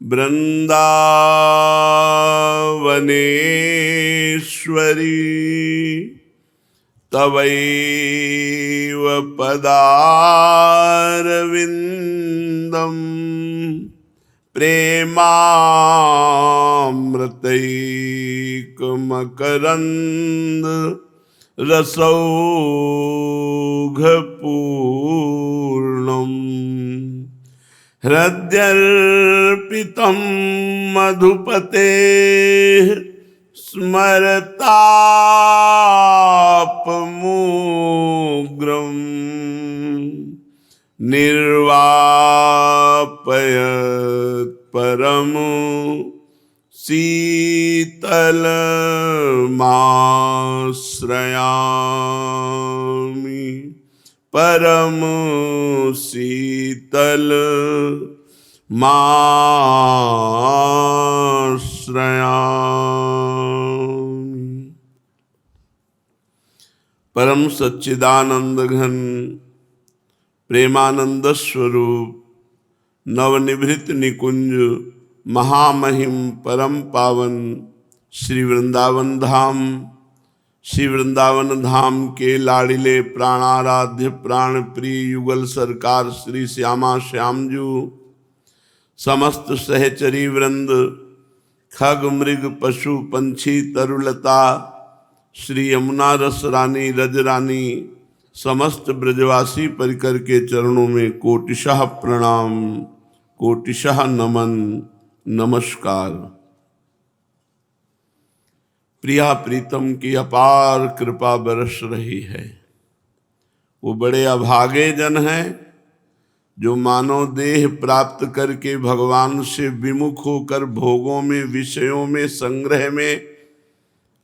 वृन्दावनेश्वरी तवैव पदारविन्दम् प्रेमामृतैकमकरन्द रसौघपूर्णम् हृद्यर्पितं मधुपतेः स्मरतापमूग्रम् निर्वापयत् परम शीतलमाश्रयामि परम शीतल माश्रयामि। परम सच्चिदानंद घन प्रेमानंद स्वरूप नवनिभृत निकुंज महामहिम परम पावन श्री वृंदावन धाम, श्री वृंदावन धाम के लाडिले प्राणाराध्य प्राण प्रिय युगल सरकार श्री श्यामा श्यामजू, समस्त सहचरी वृंद, खग मृग पशु पंछी तरुलता, श्री यमुना रस रानी रज रानी, समस्त ब्रजवासी परिकर के चरणों में कोटिशः प्रणाम, कोटिशः नमन, नमस्कार। प्रिया प्रीतम की अपार कृपा बरस रही है। वो बड़े अभागे जन हैं जो मानव देह प्राप्त करके भगवान से विमुख होकर भोगों में, विषयों में, संग्रह में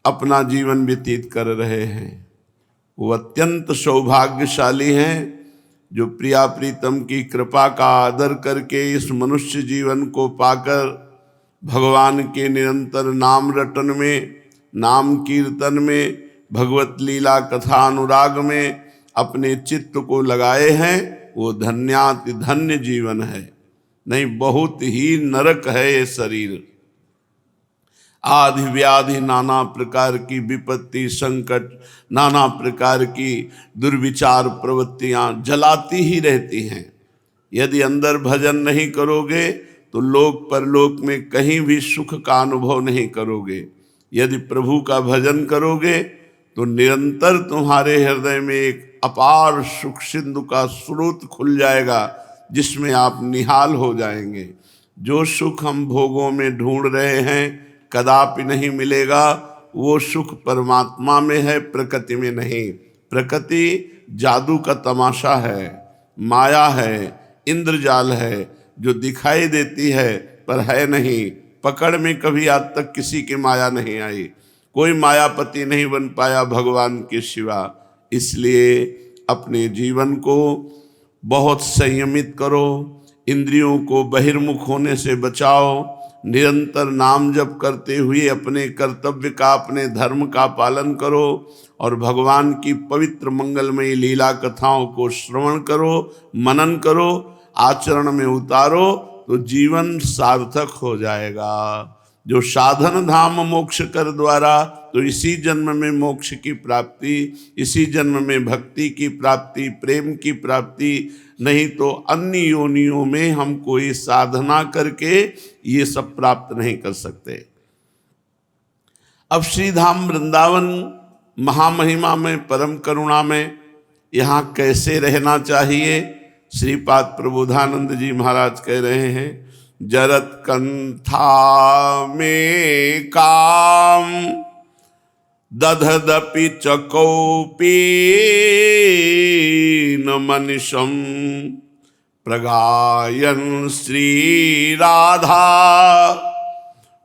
अपना जीवन व्यतीत कर रहे हैं। वो अत्यंत सौभाग्यशाली हैं जो प्रिया प्रीतम की कृपा का आदर करके इस मनुष्य जीवन को पाकर भगवान के निरंतर नाम रटन में, नाम कीर्तन में, भगवत लीला कथा अनुराग में अपने चित्त को लगाए हैं। वो धन्याति धन्य जीवन है। नहीं, बहुत ही नरक है ये शरीर। आदि व्याधि, नाना प्रकार की विपत्ति, संकट, नाना प्रकार की दुर्विचार प्रवृत्तियां जलाती ही रहती हैं। यदि अंदर भजन नहीं करोगे तो लोक परलोक में कहीं भी सुख का अनुभव नहीं करोगे। यदि प्रभु का भजन करोगे तो निरंतर तुम्हारे हृदय में एक अपार सुख सिंधु का स्रोत खुल जाएगा जिसमें आप निहाल हो जाएंगे। जो सुख हम भोगों में ढूंढ रहे हैं कदापि नहीं मिलेगा। वो सुख परमात्मा में है, प्रकृति में नहीं। प्रकृति जादू का तमाशा है, माया है, इंद्रजाल है जो दिखाई देती है पर है नहीं। पकड़ में कभी आज तक किसी की माया नहीं आई। कोई मायापति नहीं बन पाया भगवान के सिवा। इसलिए अपने जीवन को बहुत संयमित करो, इंद्रियों को बहिर्मुख होने से बचाओ, निरंतर नाम जप करते हुए अपने कर्तव्य का, अपने धर्म का पालन करो और भगवान की पवित्र मंगलमयी लीला कथाओं को श्रवण करो, मनन करो, आचरण में उतारो तो जीवन सार्थक हो जाएगा। जो साधन धाम मोक्ष कर द्वारा, तो इसी जन्म में मोक्ष की प्राप्ति, इसी जन्म में भक्ति की प्राप्ति, प्रेम की प्राप्ति, नहीं तो अन्य योनियों में हम कोई साधना करके ये सब प्राप्त नहीं कर सकते। अब श्रीधाम वृंदावन महामहिमा में, परम करुणा में यहाँ कैसे रहना चाहिए, श्रीपाद प्रबोधानंद जी महाराज कह रहे हैं। जरत कंथा में काम दधदपि चकौपी न मनिषम प्रगायन श्री राधा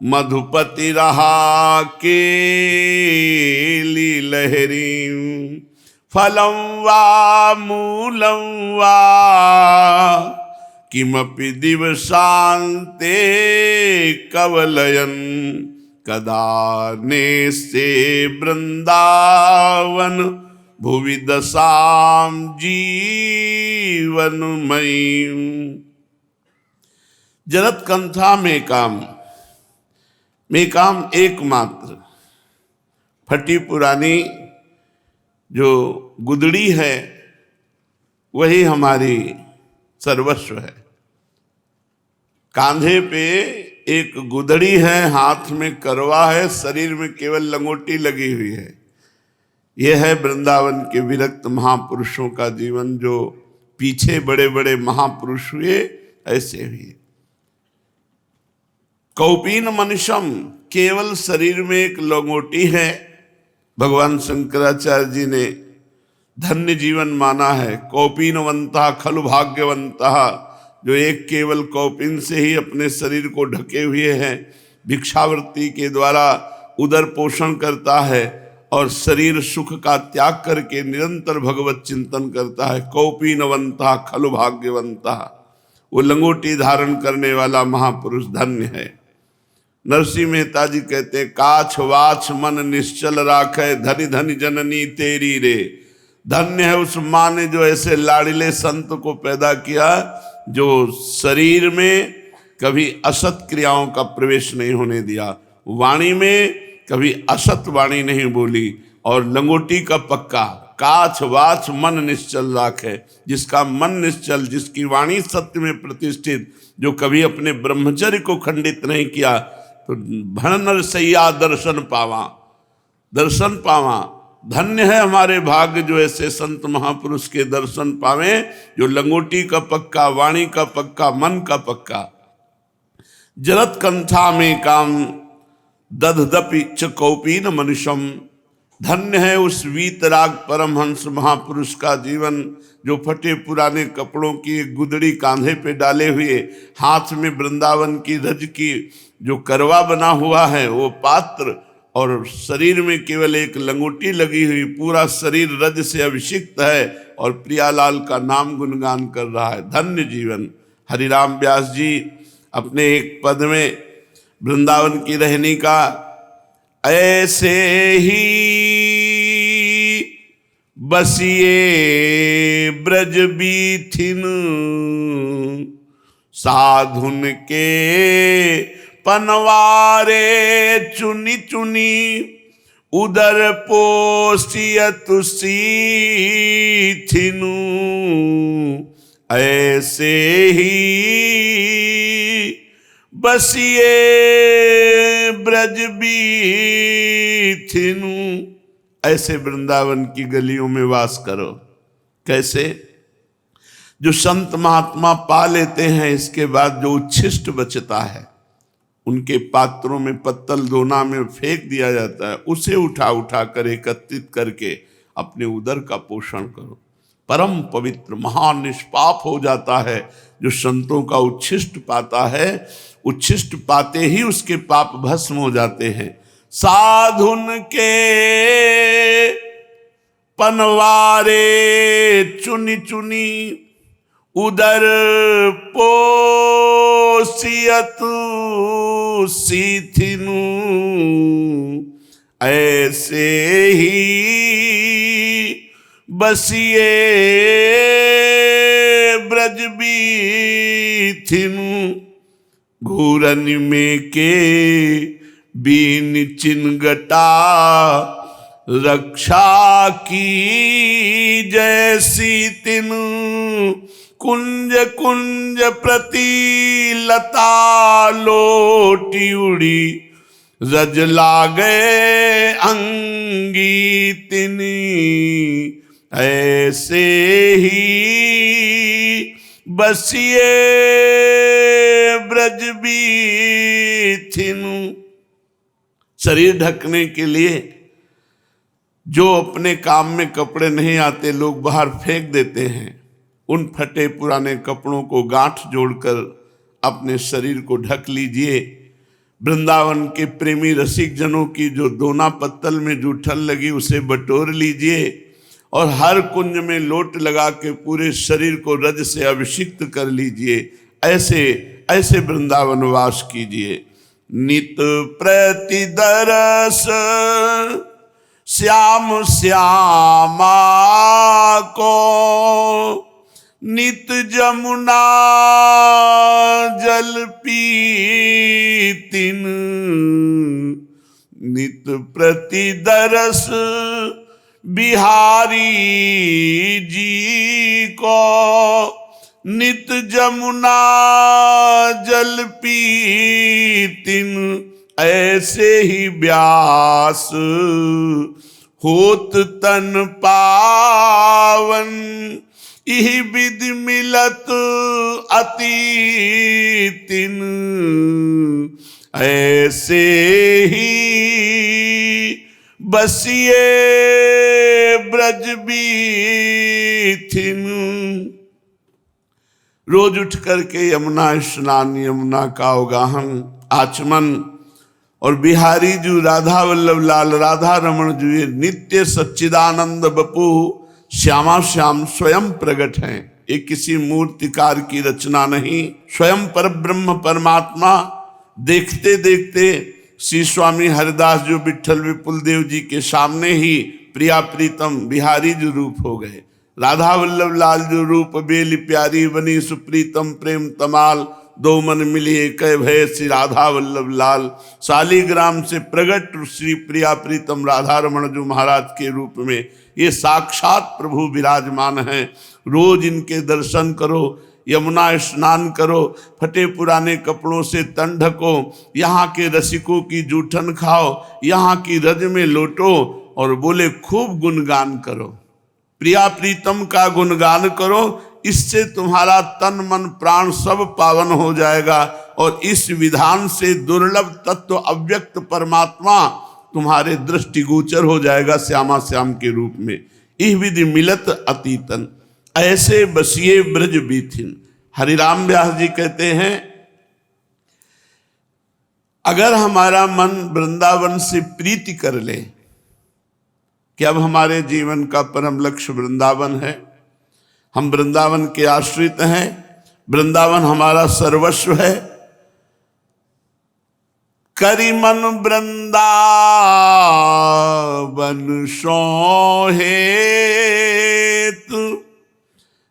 मधुपति रहा केली लहरी फलं वा मूलं वा किमपि दिवसान्ते कवलयन् कदा नेस्ते वृंदावन भुवि दशां जीवनमयीं। जरत कंथा में काम एकमात्र। फटी पुरानी जो गुदड़ी है वही हमारी सर्वस्व है। कांधे पे एक गुदड़ी है, हाथ में करवा है, शरीर में केवल लंगोटी लगी हुई है। यह है वृंदावन के विरक्त महापुरुषों का जीवन। जो पीछे बड़े बड़े महापुरुष हुए ऐसे हुए। कौपीन मनुष्यम, केवल शरीर में एक लंगोटी है। भगवान शंकराचार्य जी ने धन्य जीवन माना है। कौपीनवंता खलु भाग्यवंता, जो एक केवल कौपीन से ही अपने शरीर को ढके हुए हैं, भिक्षावृत्ति के द्वारा उदर पोषण करता है और शरीर सुख का त्याग करके निरंतर भगवत चिंतन करता है। कौपीनवंता खलु भाग्यवंता, वो लंगोटी धारण करने वाला महापुरुष धन्य है। नरसिंह मेहता जी कहते हैं, काछ वाछ मन निश्चल राखे, धनी धनी जननी तेरी रे। धन्य है उस माँ ने जो ऐसे लाड़िले संत को पैदा किया, जो शरीर में कभी असत क्रियाओं का प्रवेश नहीं होने दिया, वाणी में कभी असत वाणी नहीं बोली, और लंगोटी का पक्का। काछ वाछ मन निश्चल राखे, जिसका मन निश्चल, जिसकी वाणी सत्य में प्रतिष्ठित, जो कभी अपने ब्रह्मचर्य को खंडित नहीं किया, तो भण नर सैया दर्शन पावा, दर्शन पावा। धन्य है हमारे भाग्य जो ऐसे संत महापुरुष के दर्शन पावे, जो लंगोटी का पक्का, वाणी का पक्का, मन का पक्का। जरत कंथा में काम दधदपि च कौपीन मनुष्यम, धन्य है उस वीतराग परमहंस महापुरुष का जीवन, जो फटे पुराने कपड़ों की एक गुदड़ी कांधे पे डाले हुए, हाथ में वृंदावन की रज की जो करवा बना हुआ है वो पात्र, और शरीर में केवल एक लंगोटी लगी हुई, पूरा शरीर रज से अभिषिक्त है और प्रियालाल का नाम गुणगान कर रहा है। धन्य जीवन। हरिराम व्यास जी अपने एक पद में वृंदावन की रहनी का, ऐसे ही बसिए ब्रज बीथिन, साधुन के पनवारे चुनी चुनी, उदर पोषियत सीथिनु। ऐसे ही बसिए ब्रज बीथिनु, ऐसे वृंदावन की गलियों में वास करो। कैसे? जो संत महात्मा पा लेते हैं, इसके बाद जो उच्छिष्ट बचता है उनके पात्रों में पत्तल दोना में फेंक दिया जाता है, उसे उठा उठा कर एकत्रित करके अपने उदर का पोषण करो। परम पवित्र महान निष्पाप हो जाता है जो संतों का उच्छिष्ट पाता है। उच्छिष्ट पाते ही उसके पाप भस्म हो जाते हैं। साधुन के पनवारे चुनी चुनी, उदर पोषियत सीथिनु। ऐसे ही बसिए ब्रज बीथिनु। घूरन में के बीन चिनगटा, रक्षा की जैसी तिनु। कुंज कुंज प्रति लता लोटी उड़ी, रज लागे अंगी तिनी। ऐसे ही बसिए ब्रज बीथिनु। शरीर ढकने के लिए जो अपने काम में कपड़े नहीं आते लोग बाहर फेंक देते हैं, उन फटे पुराने कपड़ों को गांठ जोड़कर अपने शरीर को ढक लीजिए। वृंदावन के प्रेमी रसिक जनों की जो दोना पत्तल में जूठन लगी उसे बटोर लीजिए और हर कुंज में लोट लगा के पूरे शरीर को रज से अभिषिक्त कर लीजिए। ऐसे ऐसे वृंदावन वास कीजिए। नित प्रति दरस श्याम श्यामा को, नित जमुना जल पीतिन, नित प्रति दरस बिहारी जी को। नित जमुना जल पीतिन, ऐसे ही व्यास होत तन पावन। इहि विधि मिलत अति तिन, ऐसे ही बसिए ब्रज बीथिन। रोज उठ करके यमुना स्नान, यमुना का अवगाहन, आचमन, और बिहारी जी राधा वल्लभ लाल राधा रमण जी ये नित्य सच्चिदानंद बपू श्यामा श्याम स्वयं प्रकट हैं। ये किसी मूर्तिकार की रचना नहीं, स्वयं परब्रह्म परमात्मा देखते देखते श्री स्वामी हरिदास जो विट्ठल विपुल देव जी के सामने ही प्रिया प्रीतम बिहारी जो रूप हो गए। राधा वल्लभ लाल जो रूप बेली प्यारी बनी सुप्रीतम प्रेम तमाल, दो मन मिलिए कह भय श्री राधा वल्लभ लाल। शालीग्राम से प्रगट श्री प्रिया प्रीतम राधा रमण जो महाराज के रूप में ये साक्षात प्रभु विराजमान हैं। रोज इनके दर्शन करो, यमुना स्नान करो, फटे पुराने कपड़ों से तन ढको, यहाँ के रसिकों की जूठन खाओ, यहाँ की रज में लोटो और बोले खूब गुणगान करो, प्रिया प्रीतम का गुणगान करो। इससे तुम्हारा तन मन प्राण सब पावन हो जाएगा और इस विधान से दुर्लभ तत्व अव्यक्त परमात्मा तुम्हारे दृष्टिगोचर हो जाएगा श्यामा श्याम के रूप में। इह विधि मिलत अतीतन, ऐसे बसिए ब्रज बीथिन। हरिराम व्यास जी कहते हैं अगर हमारा मन वृंदावन से प्रीति कर ले कि अब हमारे जीवन का परम लक्ष्य वृंदावन है, हम वृंदावन के आश्रित हैं, वृंदावन हमारा सर्वस्व है, करि मन वृंदावन सोहेत,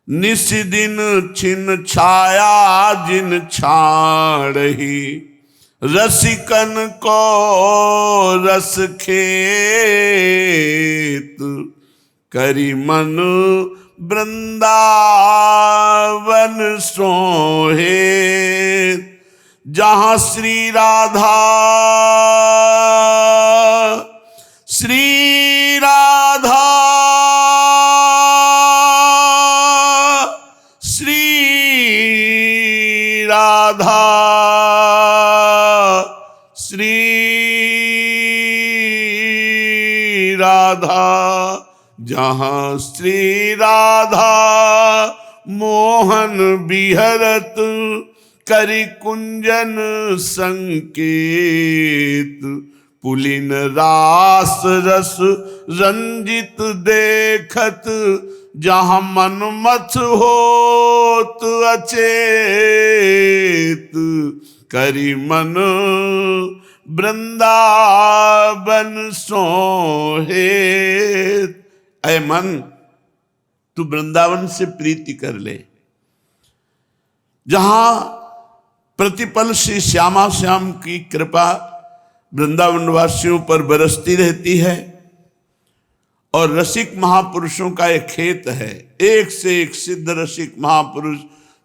निस दिन छिन छाया जिन छाड़ही, रसिकन को रस खेत, करि मन वृंदावन सोहेत। जहाँ श्री राधा श्री राधा श्री राधा श्री राधा, जहाँ श्री राधा मोहन बिहरत, करि कुंजन संकेत, पुलिन रास रस रंजित देखत, जहाँ मनमथ होत अचेत, करि मन वृंदावन सोहेत। ऐ मन, तू वृंदावन से प्रीति कर ले, जहां प्रतिपल श्री श्यामा श्याम की कृपा वृंदावन वासियों पर बरसती रहती है और रसिक महापुरुषों का एक खेत है। एक से एक सिद्ध रसिक महापुरुष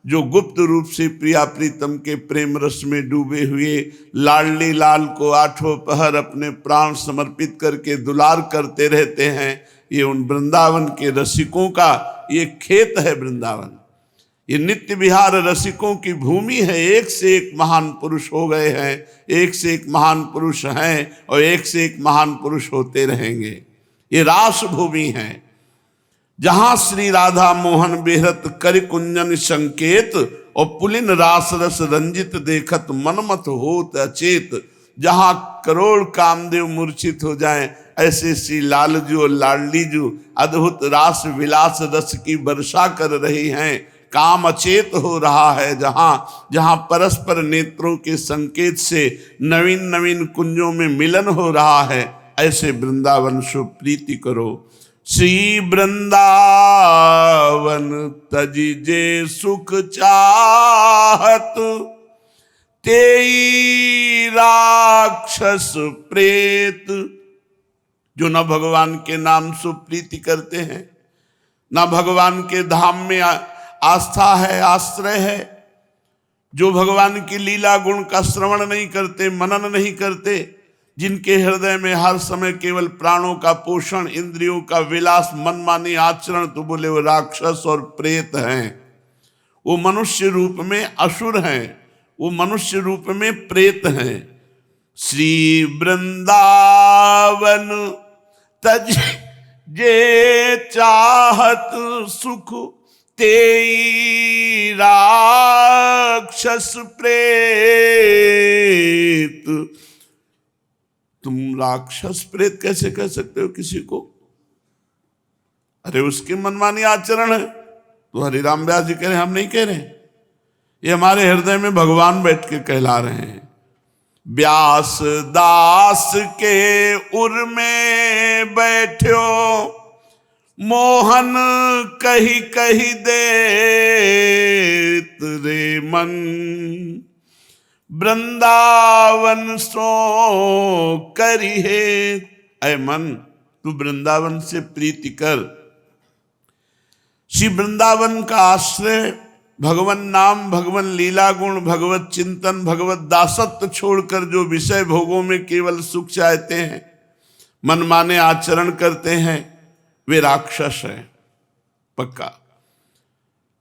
जो गुप्त रूप से प्रिया प्रीतम के प्रेम रस में डूबे हुए लाडली लाल को आठों पहर अपने प्राण समर्पित करके दुलार करते रहते हैं। ये उन वृंदावन के रसिकों का ये खेत है वृंदावन। ये नित्य विहार रसिकों की भूमि है। एक से एक महान पुरुष हो गए हैं, एक से एक महान पुरुष हैं और एक से एक महान पुरुष होते रहेंगे। ये रास भूमि है जहां श्री राधा मोहन बेहरत करि कुंजन संकेत, और पुलिन रास रस रंजित देखत मनमत होत अचेत। जहां करोड़ कामदेव मूर्छित हो जाएं, ऐसे श्री लालजू और लाडलीजू अद्भुत रास विलास रस की वर्षा कर रही हैं। काम अचेत हो रहा है, जहां परस्पर नेत्रों के संकेत से नवीन नवीन कुंजों में मिलन हो रहा है। ऐसे वृंदावन सो प्रीति करो। श्री वृंदावन तजिजे सुख चाहत, तेई राक्षस प्रेत। जो न भगवान के नाम सुप्रीति करते हैं, न भगवान के धाम में आस्था है, आश्रय है, जो भगवान की लीला गुण का श्रवण नहीं करते, मनन नहीं करते, जिनके हृदय में हर समय केवल प्राणों का पोषण, इंद्रियों का विलास, मनमानी आचरण, तो बोले वो राक्षस और प्रेत हैं। वो मनुष्य रूप में असुर हैं, वो मनुष्य रूप में प्रेत हैं। श्री वृंदावन तज जे चाहत सुख, तेई राक्षस प्रेत। तुम राक्षस प्रेत कैसे कह सकते हो किसी को? अरे उसके मनमानी आचरण है। तो हरिराम व्यास जी कह रहे हैं, हम नहीं कह रहे, ये हमारे हृदय में भगवान बैठ के कहला रहे हैं। व्यास दास के उर में बैठो, मोहन कही कही देत रे मन, वृंदावन सो करी है। ऐ मन, तू वृंदावन से प्रीति कर। श्री वृंदावन का आश्रय भगवन नाम, भगवन लीला गुण, भगवत चिंतन, भगवत दासत्व छोड़कर जो विषय भोगों में केवल सुख चाहते हैं, मनमाने आचरण करते हैं, वे राक्षस हैं पक्का।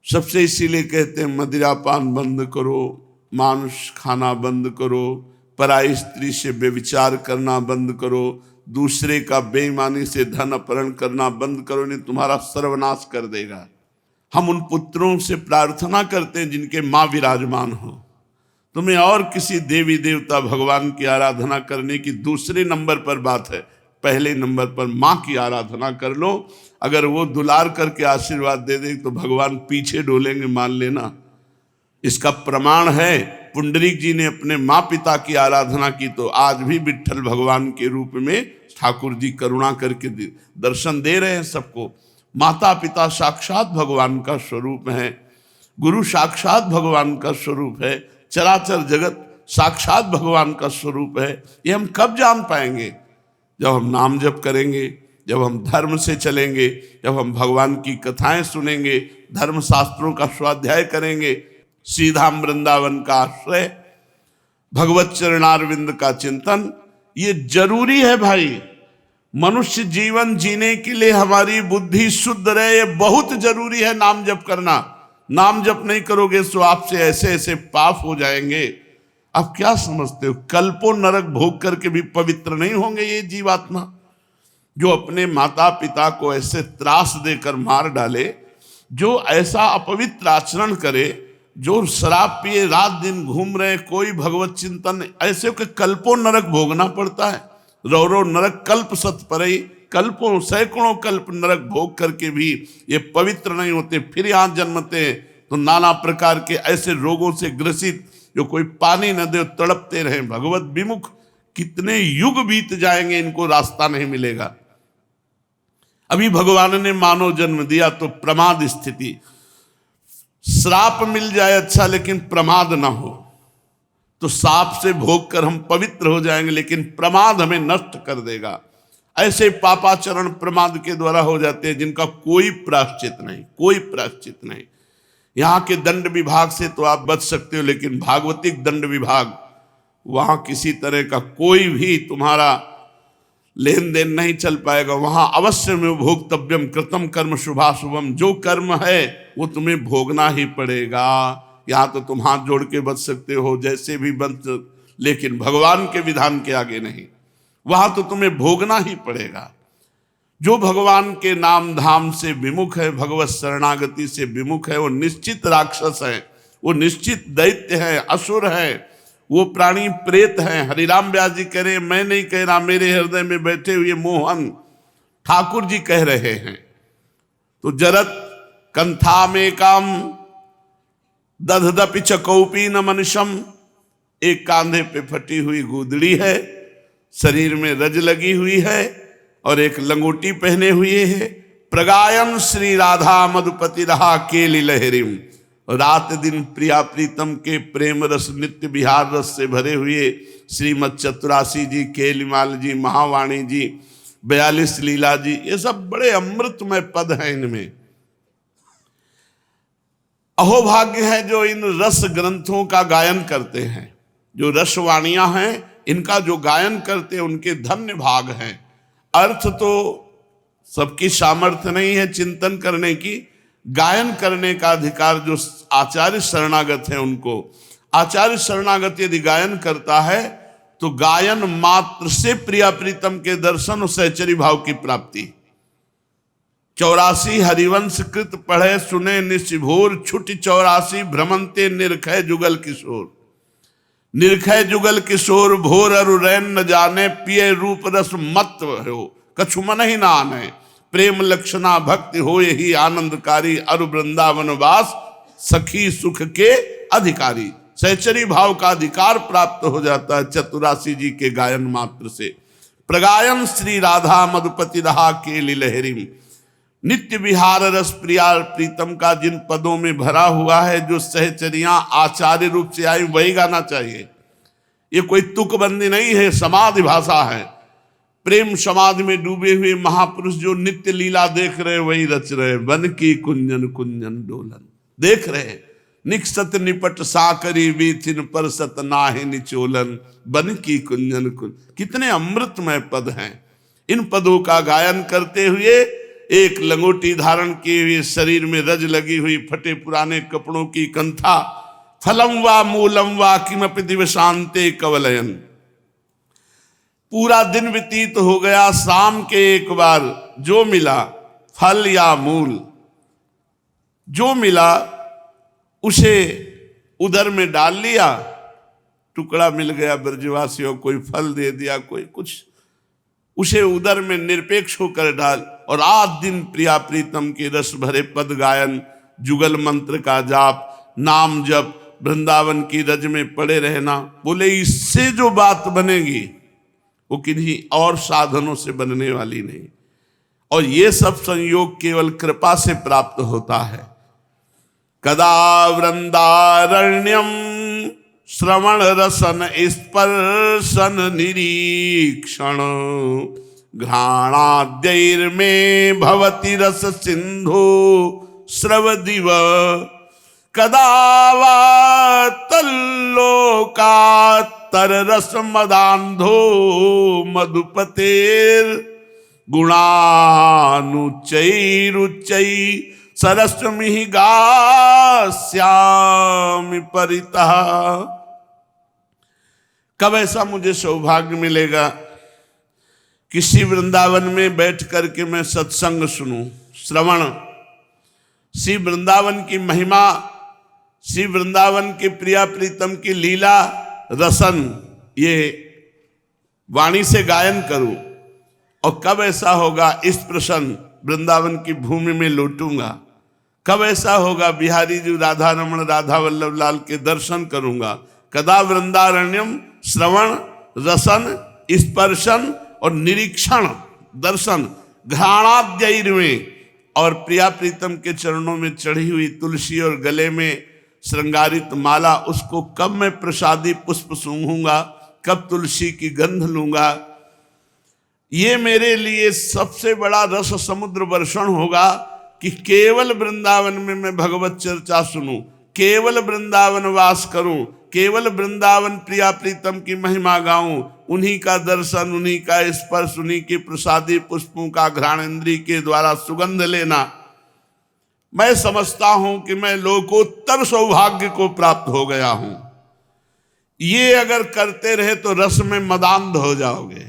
सबसे इसीलिए कहते हैं मदिरापान बंद करो, मांस खाना बंद करो, पराई स्त्री से व्यभिचार करना बंद करो, दूसरे का बेईमानी से धन अपहरण करना बंद करो, नहीं तुम्हारा सर्वनाश कर देगा। हम उन पुत्रों से प्रार्थना करते हैं जिनके माँ विराजमान हो। तुम्हें और किसी देवी देवता भगवान की आराधना करने की दूसरे नंबर पर बात है, पहले नंबर पर माँ की आराधना कर लो। अगर वो दुलार करके आशीर्वाद दे दे तो भगवान पीछे डोलेंगे, मान लेना। इसका प्रमाण है, पुंडरीक जी ने अपने माँ पिता की आराधना की तो आज भी विट्ठल भगवान के रूप में ठाकुर जी करुणा करके दर्शन दे रहे हैं सबको। माता पिता साक्षात भगवान का स्वरूप है, गुरु साक्षात भगवान का स्वरूप है, चराचर जगत साक्षात भगवान का स्वरूप है। ये हम कब जान पाएंगे? जब हम नाम जप करेंगे, जब हम धर्म से चलेंगे, जब हम भगवान की कथाएं सुनेंगे, धर्म शास्त्रों का स्वाध्याय करेंगे, श्रीधाम वृंदावन का आश्रय, भगवत चरणारविंद का चिंतन, ये जरूरी है भाई। मनुष्य जीवन जीने के लिए हमारी बुद्धि शुद्ध रहे, ये बहुत जरूरी है नाम जप करना। नाम जप नहीं करोगे तो आपसे ऐसे ऐसे पाप हो जाएंगे। आप क्या समझते हो, कल्पों नरक भोग करके भी पवित्र नहीं होंगे ये जीवात्मा? जो अपने माता पिता को ऐसे त्रास देकर मार डाले, जो ऐसा अपवित्र आचरण करे, जो शराब पिए रात दिन घूम रहे, कोई भगवत चिंतन, ऐसे के कल्पों नरक भोगना पड़ता है। रौरो नरक कल्प सत परई, कल्पों सैकड़ों कल्प नरक भोग करके भी ये पवित्र नहीं होते, फिर यहाँ जन्मते तो नाना प्रकार के ऐसे रोगों से ग्रसित, जो कोई पानी न दे तड़पते रहे। भगवत विमुख कितने युग बीत जाएंगे, इनको रास्ता नहीं मिलेगा। अभी भगवान ने मानव जन्म दिया तो प्रमाद स्थिति, श्राप मिल जाए अच्छा, लेकिन प्रमाद ना हो तो साप से भोग कर हम पवित्र हो जाएंगे, लेकिन प्रमाद हमें नष्ट कर देगा। ऐसे पापाचरण प्रमाद के द्वारा हो जाते हैं जिनका कोई प्रायश्चित नहीं, कोई प्रायश्चित नहीं। यहाँ के दंड विभाग से तो आप बच सकते हो, लेकिन भागवतिक दंड विभाग, वहां किसी तरह का कोई भी तुम्हारा लेन देन नहीं चल पाएगा। वहां अवश्य में भोक्तव्यम कृतम कर्म शुभाशुभम, जो कर्म है वो तुम्हें भोगना ही पड़ेगा। यहाँ तो तुम हाथ जोड़ के बच सकते हो, जैसे भी बच, लेकिन भगवान के विधान के आगे नहीं। वहां तो तुम्हें भोगना ही पड़ेगा। जो भगवान के नाम धाम से विमुख है, भगवत शरणागति से विमुख है, वो निश्चित राक्षस है, वो निश्चित दैत्य है, असुर है, वो प्राणी प्रेत हैं। हरिराम व्यास जी कह रहे हैं, मैं नहीं कह रहा, मेरे हृदय में बैठे हुए मोहन ठाकुर जी कह रहे हैं। तो जरत कंथा में काम दधदपि चकौपी न मनुष्यम, एक कांधे पे फटी हुई गुदड़ी है, शरीर में रज लगी हुई है, और एक लंगोटी पहने हुए है। प्रगायन श्री राधा मधुपति रहा केली लहरिम, रात दिन प्रिया प्रीतम के प्रेम रस नित्य विहार रस से भरे हुए श्रीमद चतुरासी जी, केलीमाल जी, महावाणी जी, 42 लीला जी, ये सब बड़े अमृतमय पद हैं। इनमें अहोभाग्य है जो इन रस ग्रंथों का गायन करते हैं। जो रसवाणियां हैं इनका जो गायन करते हैं उनके धन्य भाग हैं। अर्थ तो सबकी सामर्थ्य नहीं है चिंतन करने की, गायन करने का अधिकार जो आचार्य शरणागत है उनको। आचार्य शरणागत यदि गायन करता है तो गायन मात्र से प्रिया प्रीतम के दर्शन और सहचरी भाव की प्राप्ति। 84 हरिवंश कृत पढ़े सुने निशिभोर, छुट 84 भ्रमंते निरखय जुगल किशोर। निरखय जुगल किशोर भोर अरु रैन न जाने, पिए रूप रस मत हो कछु मन ही ना आने। प्रेम लक्षणा भक्ति हो यही आनंदकारी, अरु वृंदावन वास सखी सुख के अधिकारी। सहचरी भाव का अधिकार प्राप्त हो जाता है चतुरासी जी के गायन मात्र से। प्रगायन श्री राधा मधुपति रहा केली लहरिम, नित्य विहार रस प्रिया प्रीतम का जिन पदों में भरा हुआ है, जो सहचरियां आचार्य रूप से आई वही गाना चाहिए। ये कोई तुकबंदी नहीं है, समाधि भाषा है। प्रेम समाधि में डूबे हुए महापुरुष जो नित्य लीला देख रहे वही रच रहे। वन की कुंजन कुंजन डोलन देख रहे, निकसत निपट साकरी बीथिन पर सत नाहे निचोलन। वन की कुंजन कुंज, कितने अमृतमय पद हैं। इन पदों का गायन करते हुए एक लंगोटी धारण किए हुए, शरीर में रज लगी हुई, फटे पुराने कपड़ों की कंथा, फलम वा मूलम वा किमपि दिवसांते कवलयन। पूरा दिन व्यतीत हो गया, शाम के एक बार जो मिला फल या मूल, जो मिला उसे उदर में डाल लिया। टुकड़ा मिल गया ब्रजवासियों, कोई फल दे दिया, कोई कुछ, उसे उदर में निरपेक्ष होकर डाल। और आज दिन प्रिया प्रीतम के रस भरे पद गायन, जुगल मंत्र का जाप, नाम जप, वृंदावन की रज में पड़े रहना। बोले इससे जो बात बनेगी वो किन्हीं और साधनों से बनने वाली नहीं। और ये सब संयोग केवल कृपा से प्राप्त होता है। कदा वृंदारण्यम श्रवण रसन स्पर्शन निरीक्षण, घ्राणाद्यैर्मे भवति रस सिंधु स्रवदिव। कदा वा तल्लोकात्तर रस मदान्धो, मधुपतेर गुणानुच्चैरुच्चै सरस्वमिः गास्यामि परितः। कब ऐसा मुझे सौभाग्य मिलेगा किसी वृंदावन में बैठ करके मैं सत्संग सुनूं, श्रवण, श्री वृंदावन की महिमा, श्री वृंदावन के प्रिया प्रीतम की लीला रसन ये वाणी से गायन करूं। और कब ऐसा होगा, इस प्रसन्न वृंदावन की भूमि में लौटूंगा। कब ऐसा होगा, बिहारी जी राधा रमण राधा वल्लभ लाल के दर्शन करूंगा। कदा वृंदारण्यम श्रवण रसन स्पर्शन और निरीक्षण दर्शन, घ्राणाद्यैर में, और प्रिया प्रीतम के चरणों में चढ़ी हुई तुलसी और गले में श्रृंगारित माला, उसको कब मैं प्रसादी पुष्प सूंघूंगा, कब तुलसी की गंध लूंगा। ये मेरे लिए सबसे बड़ा रस समुद्र वर्षण होगा कि केवल वृंदावन में मैं भगवत चर्चा सुनूं, केवल वृंदावन वास करूं, केवल वृंदावन प्रिया प्रीतम की महिमा गाऊं, उन्हीं का दर्शन, उन्हीं का स्पर्श, उन्हीं के प्रसादी पुष्पों का घ्राणेन्द्रिय के द्वारा सुगंध लेना। मैं समझता हूं कि मैं लोकोत्तर सौभाग्य को प्राप्त हो गया हूं। ये अगर करते रहे तो रस में मदांध हो जाओगे,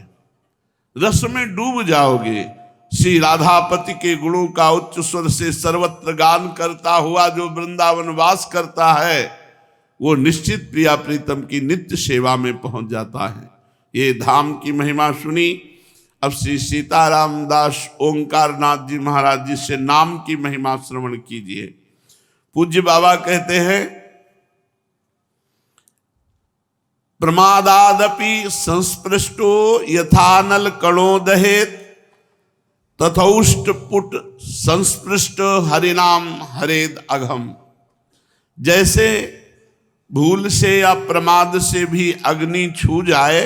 रस में डूब जाओगे। श्री राधापति के गुणों का उच्च स्वर से सर्वत्र गान करता हुआ जो वृंदावन वास करता है वो निश्चित प्रिया प्रीतम की नित्य सेवा में पहुंच जाता है। ये धाम की महिमा सुनी। अब श्री सीताराम दास ओंकार नाथ जी महाराज जी से नाम की महिमा श्रवण कीजिए। पूज्य बाबा कहते हैं, प्रमादादपि संस्पृष्टो यथानल कणो दहेत, तथौष्टपुट संस्पृष्ट हरिनाम हरेद अघम। जैसे भूल से या प्रमाद से भी अग्नि छू जाए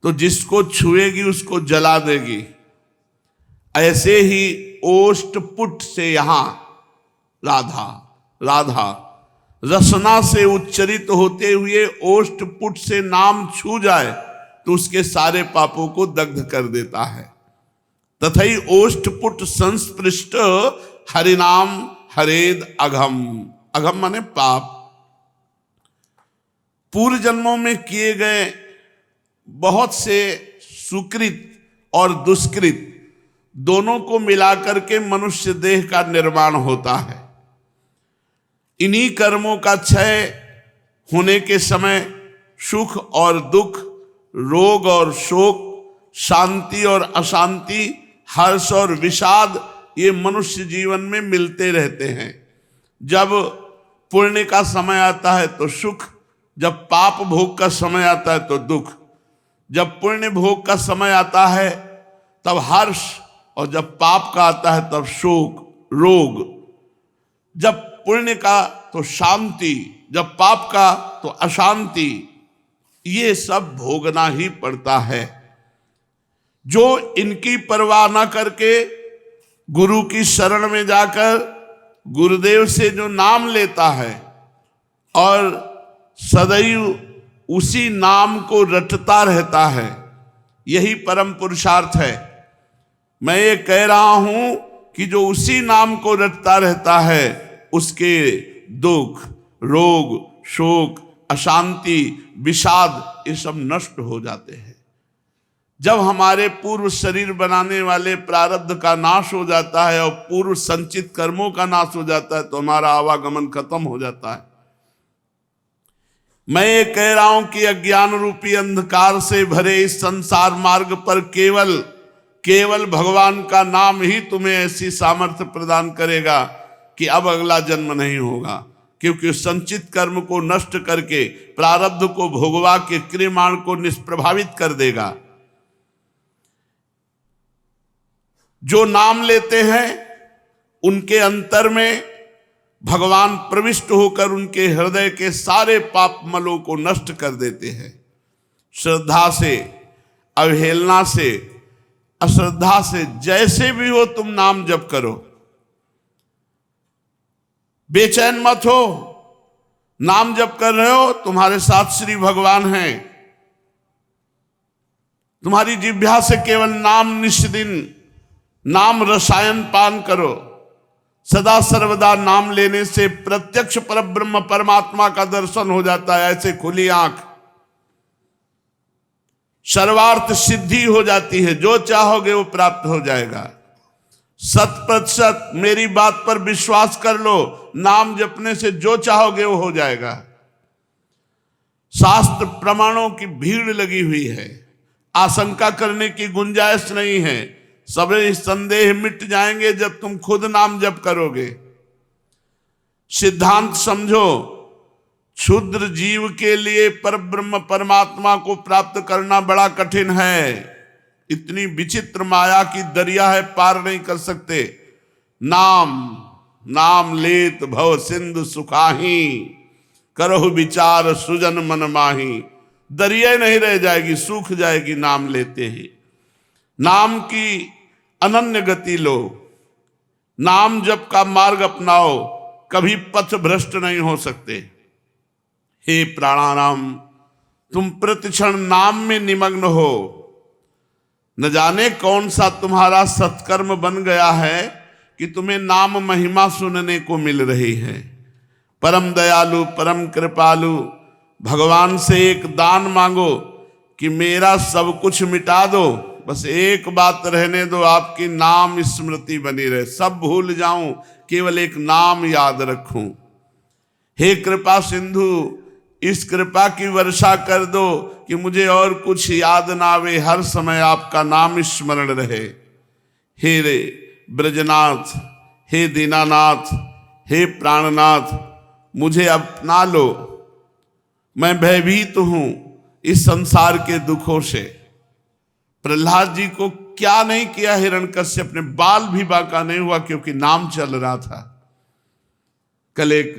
तो जिसको छुएगी उसको जला देगी, ऐसे ही ओष्टपुट से यहां राधा रसना से उच्चरित होते हुए ओष्टपुट से नाम छू जाए तो उसके सारे पापों को दग्ध कर देता है। तथई ओष्टपुट संस्पृष्ट हरिनाम हरेद अघम। अघम माने पाप। पूर्व जन्मों में किए गए बहुत से सुकृत और दुष्कृत दोनों को मिलाकर के मनुष्य देह का निर्माण होता है। इन्हीं कर्मों का क्षय होने के समय सुख और दुख, रोग और शोक, शांति और अशांति, हर्ष और विषाद ये मनुष्य जीवन में मिलते रहते हैं। जब पुण्य का समय आता है तो सुख, जब पाप भोग का समय आता है तो दुख। जब पुण्य भोग का समय आता है तब हर्ष, और जब पाप का आता है तब शोक, रोग। जब पुण्य का तो शांति, जब पाप का तो अशांति। ये सब भोगना ही पड़ता है। जो इनकी परवाह न करके गुरु की शरण में जाकर गुरुदेव से जो नाम लेता है और सदैव उसी नाम को रटता रहता है, यही परम पुरुषार्थ है। मैं ये कह रहा हूं कि जो उसी नाम को रटता रहता है उसके दुख, रोग, शोक, अशांति, विषाद ये सब नष्ट हो जाते हैं। जब हमारे पूर्व शरीर बनाने वाले प्रारब्ध का नाश हो जाता है और पूर्व संचित कर्मों का नाश हो जाता है तो हमारा आवागमन खत्म हो जाता है। मैं ये कह रहा हूं कि अज्ञान रूपी अंधकार से भरे इस संसार मार्ग पर केवल भगवान का नाम ही तुम्हें ऐसी सामर्थ्य प्रदान करेगा कि अब अगला जन्म नहीं होगा, क्योंकि संचित कर्म को नष्ट करके प्रारब्ध को भोगवा के क्रियमाण को निष्प्रभावित कर देगा। जो नाम लेते हैं उनके अंतर में भगवान प्रविष्ट होकर उनके हृदय के सारे पाप मलों को नष्ट कर देते हैं। श्रद्धा से, अवहेलना से, अश्रद्धा से, जैसे भी हो तुम नाम जप करो। बेचैन मत हो। नाम जप कर रहे हो, तुम्हारे साथ श्री भगवान हैं। तुम्हारी जिह्वा से केवल नाम निष्दिन नाम रसायन पान करो। सदा सर्वदा नाम लेने से प्रत्यक्ष परब्रह्म परमात्मा का दर्शन हो जाता है। ऐसे खुली आंख सर्वार्थ सिद्धि हो जाती है। जो चाहोगे वो प्राप्त हो जाएगा। 100% मेरी बात पर विश्वास कर लो। नाम जपने से जो चाहोगे वो हो जाएगा। शास्त्र प्रमाणों की भीड़ लगी हुई है। आशंका करने की गुंजाइश नहीं है। सभी संदेह मिट जाएंगे जब तुम खुद नाम जप करोगे। सिद्धांत समझो, क्षुद्र जीव के लिए परब्रह्म परमात्मा को प्राप्त करना बड़ा कठिन है। इतनी विचित्र माया की दरिया है, पार नहीं कर सकते। नाम लेत भव सिंधु सुखाही, करहु विचार सुजन मन माही। दरिया नहीं रह जाएगी, सूख जाएगी नाम लेते ही। नाम की अनन्य गति लो, नाम जप का मार्ग अपनाओ, कभी पथ भ्रष्ट नहीं हो सकते। हे प्राणाराम, तुम प्रतिक्षण नाम में निमग्न हो। न जाने कौन सा तुम्हारा सत्कर्म बन गया है कि तुम्हें नाम महिमा सुनने को मिल रही है। परम दयालु, परम कृपालु भगवान से एक दान मांगो कि मेरा सब कुछ मिटा दो, बस एक बात रहने दो, आपकी नाम स्मृति बनी रहे। सब भूल जाऊं, केवल एक नाम याद रखूं। हे कृपा सिंधु, इस कृपा की वर्षा कर दो कि मुझे और कुछ याद ना आवे, हर समय आपका नाम स्मरण रहे। हे रे ब्रजनाथ, हे दीनानाथ, हे प्राणनाथ, मुझे अपना लो। मैं भयभीत हूं इस संसार के दुखों से। प्रहलाद जी को क्या नहीं किया हिरण्यकश्यप ने, बाल भी बांका नहीं हुआ क्योंकि नाम चल रहा था। कल एक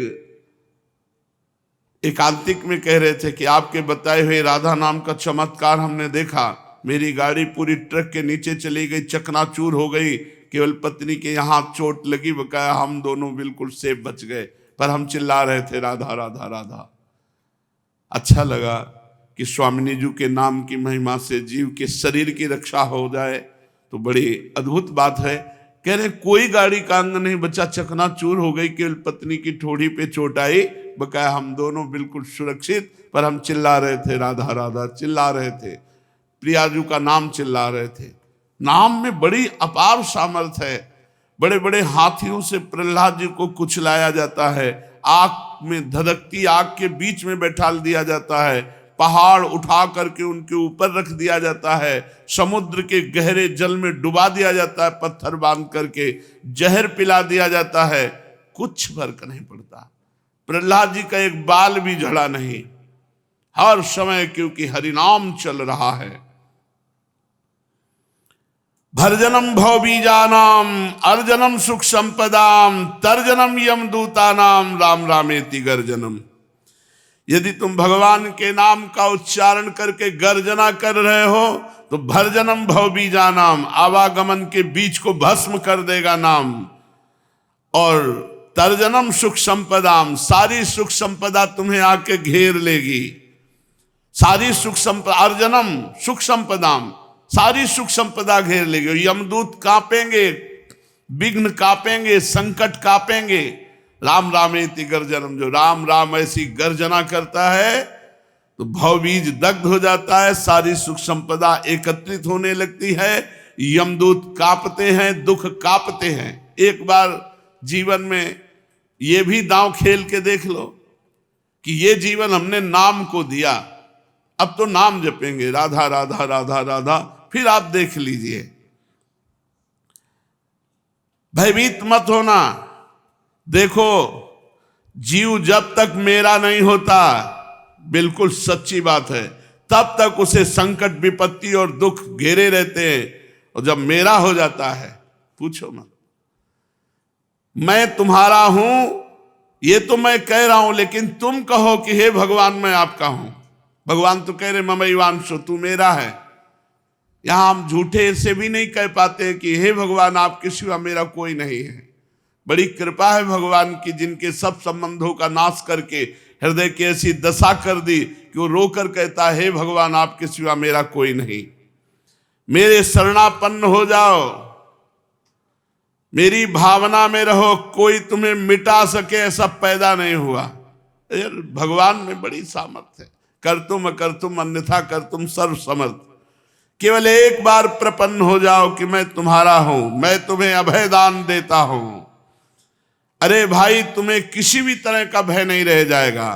एकांतिक में कह रहे थे कि आपके बताए हुए राधा नाम का चमत्कार हमने देखा। मेरी गाड़ी पूरी ट्रक के नीचे चली गई, चकनाचूर हो गई, केवल पत्नी के यहाँ चोट लगी, बकाया हम दोनों बिल्कुल सेफ बच गए, पर हम चिल्ला रहे थे राधा राधा राधा। अच्छा लगा कि स्वामिनी जी के नाम की महिमा से जीव के शरीर की रक्षा हो जाए, तो बड़ी अद्भुत बात है। कह रहे कोई गाड़ी का अंग नहीं बचा, चकनाचूर हो गई, केवल पत्नी की ठोड़ी पे चोट आई, बकाया हम दोनों बिल्कुल सुरक्षित, पर हम चिल्ला रहे थे राधा राधा, चिल्ला रहे थे, प्रियाजू का नाम चिल्ला रहे थे। नाम में बड़ी अपार सामर्थ्य है। बड़े बड़े हाथियों से प्रहलाद जी को कुचलाया जाता है, आग में धधकती आग के बीच में बैठा दिया जाता है, पहाड़ उठा करके उनके ऊपर रख दिया जाता है, समुद्र के गहरे जल में डुबा दिया जाता है, पत्थर बांध करके जहर पिला दिया जाता है, कुछ फर्क नहीं पड़ता। प्रहलाद जी का एक बाल भी झड़ा नहीं, हर समय क्योंकि हरिनाम चल रहा है। भरजनम भवबीजानाम अर्जनम सुख संपदाम तर्जनम यमदूतानाम राम रामेति गर्जनम। यदि तुम भगवान के नाम का उच्चारण करके गर्जना कर रहे हो तो भरजनम भवबीजानाम, आवागमन के बीच को भस्म कर देगा नाम, और तर्जनम सुख संपदाम, सारी सुख संपदा तुम्हें आके घेर लेगी। सारी सुख संपदा, अर्जनम सुख संपदाम, सारी सुख संपदा घेर लेगी। यमदूत कांपेंगे, विघ्न कांपेंगे, संकट कांपेंगे। राम रामेति गर्जनम, जो राम राम ऐसी गर्जना करता है तो भवबीज दग्ध हो जाता है, सारी सुख संपदा एकत्रित होने लगती है, यमदूत कांपते हैं, दुख कांपते हैं। एक बार जीवन में ये भी दांव खेल के देख लो कि ये जीवन हमने नाम को दिया, अब तो नाम जपेंगे राधा राधा राधा राधा, फिर आप देख लीजिए। भयभीत मत होना। देखो, जीव जब तक मेरा नहीं होता, बिल्कुल सच्ची बात है, तब तक उसे संकट विपत्ति और दुख घेरे रहते हैं, और जब मेरा हो जाता है पूछो मत। मैं तुम्हारा हूं ये तो मैं कह रहा हूं, लेकिन तुम कहो कि हे भगवान मैं आपका हूं। भगवान तो कह रहे ममैवांशो, तू मेरा है। यहां हम झूठे से भी नहीं कह पाते कि हे भगवान आपके सिवा मेरा कोई नहीं है। बड़ी कृपा है भगवान की, जिनके सब संबंधों का नाश करके हृदय की ऐसी दशा कर दी कि वो रोकर कहता है हे भगवान आपके सिवा मेरा कोई नहीं। मेरे शरणापन्न हो जाओ, मेरी भावना में रहो, कोई तुम्हें मिटा सके ऐसा पैदा नहीं हुआ। भगवान में बड़ी सामर्थ्य है। कर तुम अकर तुम अन्यथा कर तुम सर्व समर्थ। केवल एक बार प्रपन्न हो जाओ कि मैं तुम्हारा हूं, मैं तुम्हें अभय दान देता हूं। अरे भाई, तुम्हें किसी भी तरह का भय नहीं रह जाएगा।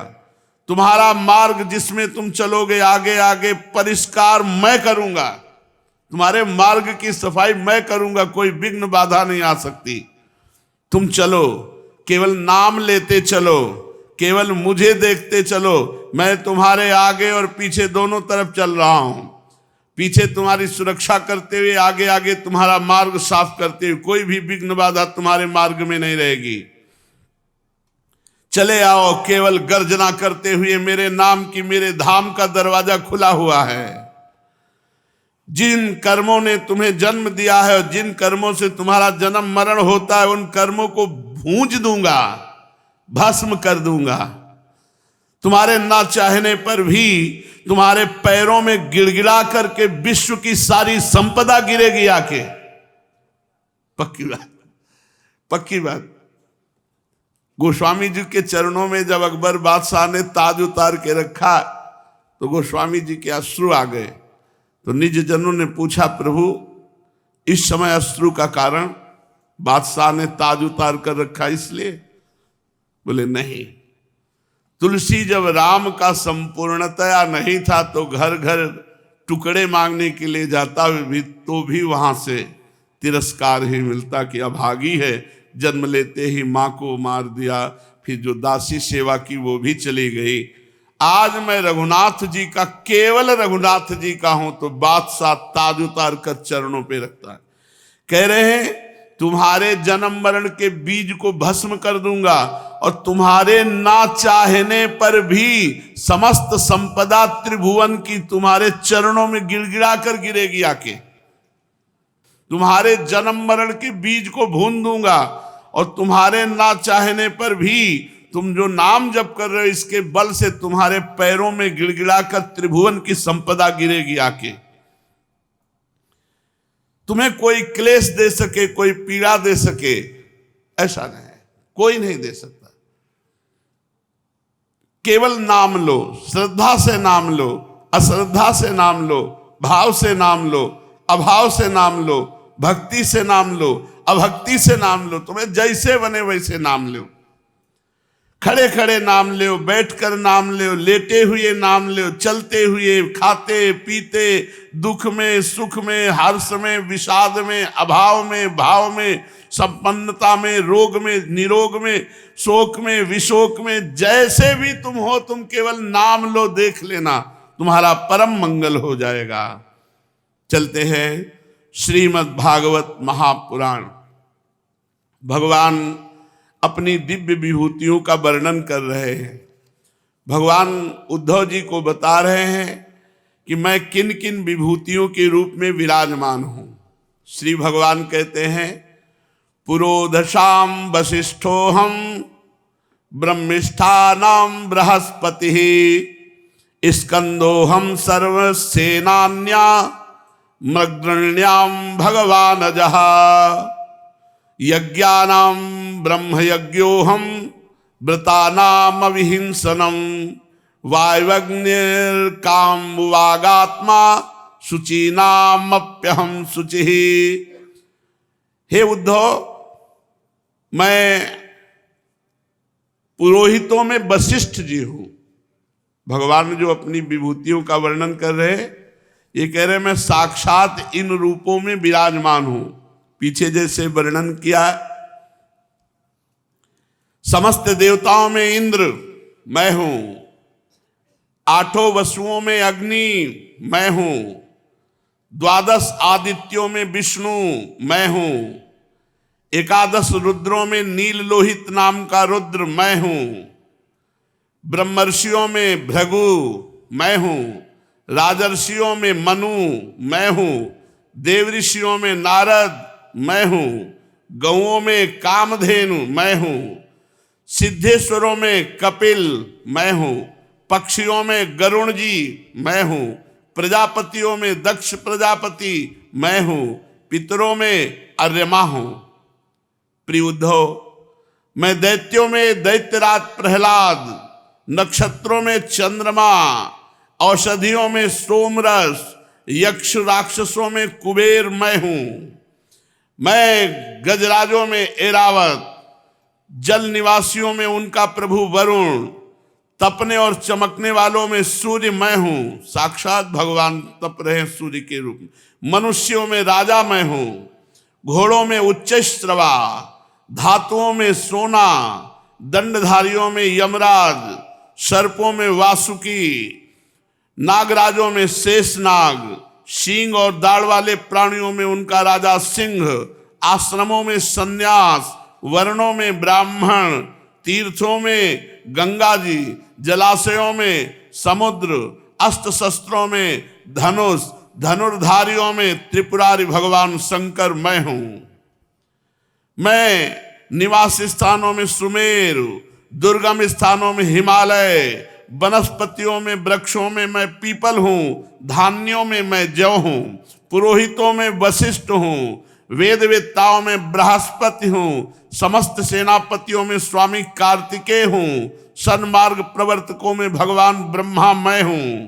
तुम्हारा मार्ग जिसमें तुम चलोगे, आगे आगे परिष्कार मैं करूंगा, तुम्हारे मार्ग की सफाई मैं करूंगा, कोई विघ्न बाधा नहीं आ सकती। तुम चलो, केवल नाम लेते चलो, केवल मुझे देखते चलो। मैं तुम्हारे आगे और पीछे दोनों तरफ चल रहा हूं, पीछे तुम्हारी सुरक्षा करते हुए, आगे आगे तुम्हारा मार्ग साफ करते हुए। कोई भी विघ्न बाधा तुम्हारे मार्ग में नहीं रहेगी। चले आओ, केवल गर्जना करते हुए मेरे नाम की, मेरे धाम का दरवाजा खुला हुआ है। जिन कर्मों ने तुम्हें जन्म दिया है और जिन कर्मों से तुम्हारा जन्म मरण होता है, उन कर्मों को भूंज दूंगा, भस्म कर दूंगा। तुम्हारे ना चाहने पर भी तुम्हारे पैरों में गिड़गिड़ा करके विश्व की सारी संपदा गिरेगी आके। पक्की बात, पक्की बात। गोस्वामी जी के चरणों में जब अकबर बादशाह ने ताज उतार के रखा तो गोस्वामी जी के अश्रु आ गए। तो निज जनों ने पूछा, प्रभु इस समय अश्रु का कारण? बादशाह ने ताज उतार कर रखा इसलिए? बोले नहीं, तुलसी जब राम का संपूर्णतया नहीं था तो घर घर टुकड़े मांगने के लिए जाता भी तो भी वहां से तिरस्कार ही मिलता कि अभागी है, जन्म लेते ही माँ को मार दिया, फिर जो दासी सेवा की वो भी चली गई। आज मैं रघुनाथ जी का, केवल रघुनाथ जी का हूं, तो बादशाह ताज उतार कर चरणों पे रखता है। कह रहे हैं तुम्हारे जन्म मरण के बीज को भस्म कर दूंगा, और तुम्हारे ना चाहने पर भी समस्त संपदा त्रिभुवन की तुम्हारे चरणों में गिड़गिड़ा कर गिरेगी आके। तुम्हारे जन्म मरण के बीज को भून दूंगा, और तुम्हारे ना चाहने पर भी तुम जो नाम जप कर रहे हो, इसके बल से तुम्हारे पैरों में गिड़गिड़ा कर त्रिभुवन की संपदा गिरेगी आके। तुम्हें कोई क्लेश दे सके, कोई पीड़ा दे सके, ऐसा नहीं है, कोई नहीं दे सकता। केवल नाम लो, श्रद्धा से नाम लो, अश्रद्धा से नाम लो, भाव से नाम लो, अभाव से नाम लो, भक्ति से नाम लो, अभक्ति से नाम लो, तुम्हें जैसे बने वैसे नाम लो। खड़े खड़े नाम लो, बैठकर नाम लो, लेटे हुए नाम लो, चलते हुए, खाते पीते, दुख में सुख में, हर्ष में विषाद में, अभाव में भाव में, संपन्नता में रोग में निरोग में, शोक में विशोक में, जैसे भी तुम हो, तुम केवल नाम लो, देख लेना तुम्हारा परम मंगल हो जाएगा। चलते हैं श्रीमद् भागवत महापुराण। भगवान अपनी दिव्य विभूतियों का वर्णन कर रहे हैं। भगवान उद्धव जी को बता रहे हैं कि मैं किन किन विभूतियों के रूप में विराजमान हूं। श्री भगवान कहते हैं, पुरोधशाम वसिष्ठोहम ब्रह्मिष्ठानाम बृहस्पति स्कंदोहम सर्वसेनान्या मृगण्याम भगवान अजः यज्ञानाम ब्रह्म यज्ञोहम व्रतानाम अविहिंसनम वायवग्निर्काम वागात्मा शुचीनामप्यहम शुचि। हे उद्धव, मैं पुरोहितों में वशिष्ठ जी हूं। भगवान जो अपनी विभूतियों का वर्णन कर रहे, ये कह रहे मैं साक्षात इन रूपों में विराजमान हूं। पीछे जैसे वर्णन किया, समस्त देवताओं में इंद्र मैं हूं, आठों वसुओं में अग्नि मैं हूं, द्वादश आदित्यों में विष्णु मैं हूं, एकादश रुद्रों में नील लोहित नाम का रुद्र मैं हूं, ब्रह्मर्षियों में भृगु मैं हूं, राजर्षियों में मनु मैं हूं, देवऋषियों में नारद मैं हूं, गौओं में कामधेनु मैं हूं, सिद्धेश्वरों में कपिल मैं हूं, पक्षियों में गरुण जी मैं हूं, प्रजापतियों में दक्ष प्रजापति मैं हूं, पितरों में अर्यमा हूं। प्रिय उद्धव, मैं दैत्यों में दैत्यराज प्रहलाद, नक्षत्रों में चंद्रमा, औषधियों में सोमरस, यक्ष राक्षसों में कुबेर मैं हूं, मैं गजराजों में ऐरावत, जल निवासियों में उनका प्रभु वरुण, तपने और चमकने वालों में सूर्य मैं हूं। साक्षात भगवान तप रहे सूर्य के रूप में। मनुष्यों में राजा मैं हूं, घोड़ों में उच्चैश्रवा, धातुओं में सोना, दंडधारियों में यमराज, सर्पों में वासुकी, नागराजों में शेषनाग, सींग और दाढ़ वाले प्राणियों में उनका राजा सिंह, आश्रमों में सन्यास, वर्णों में ब्राह्मण, तीर्थों में गंगा जी, जलाशयों में समुद्र, अस्त्र शस्त्रों में धनुष, धनुर्धारियों में त्रिपुरारी भगवान शंकर मैं हूं। मैं निवास स्थानों में सुमेरु, दुर्गम स्थानों में हिमालय, वनस्पतियों में वृक्षों में मैं पीपल हूं, धान्यों में मैं जौ हूं, पुरोहितों में वशिष्ठ हूं, वेद वेत्ताओं में बृहस्पति हूं, समस्त सेनापतियों में स्वामी कार्तिकेय हूं, सन्मार्ग प्रवर्तकों में भगवान ब्रह्मा मैं हूं,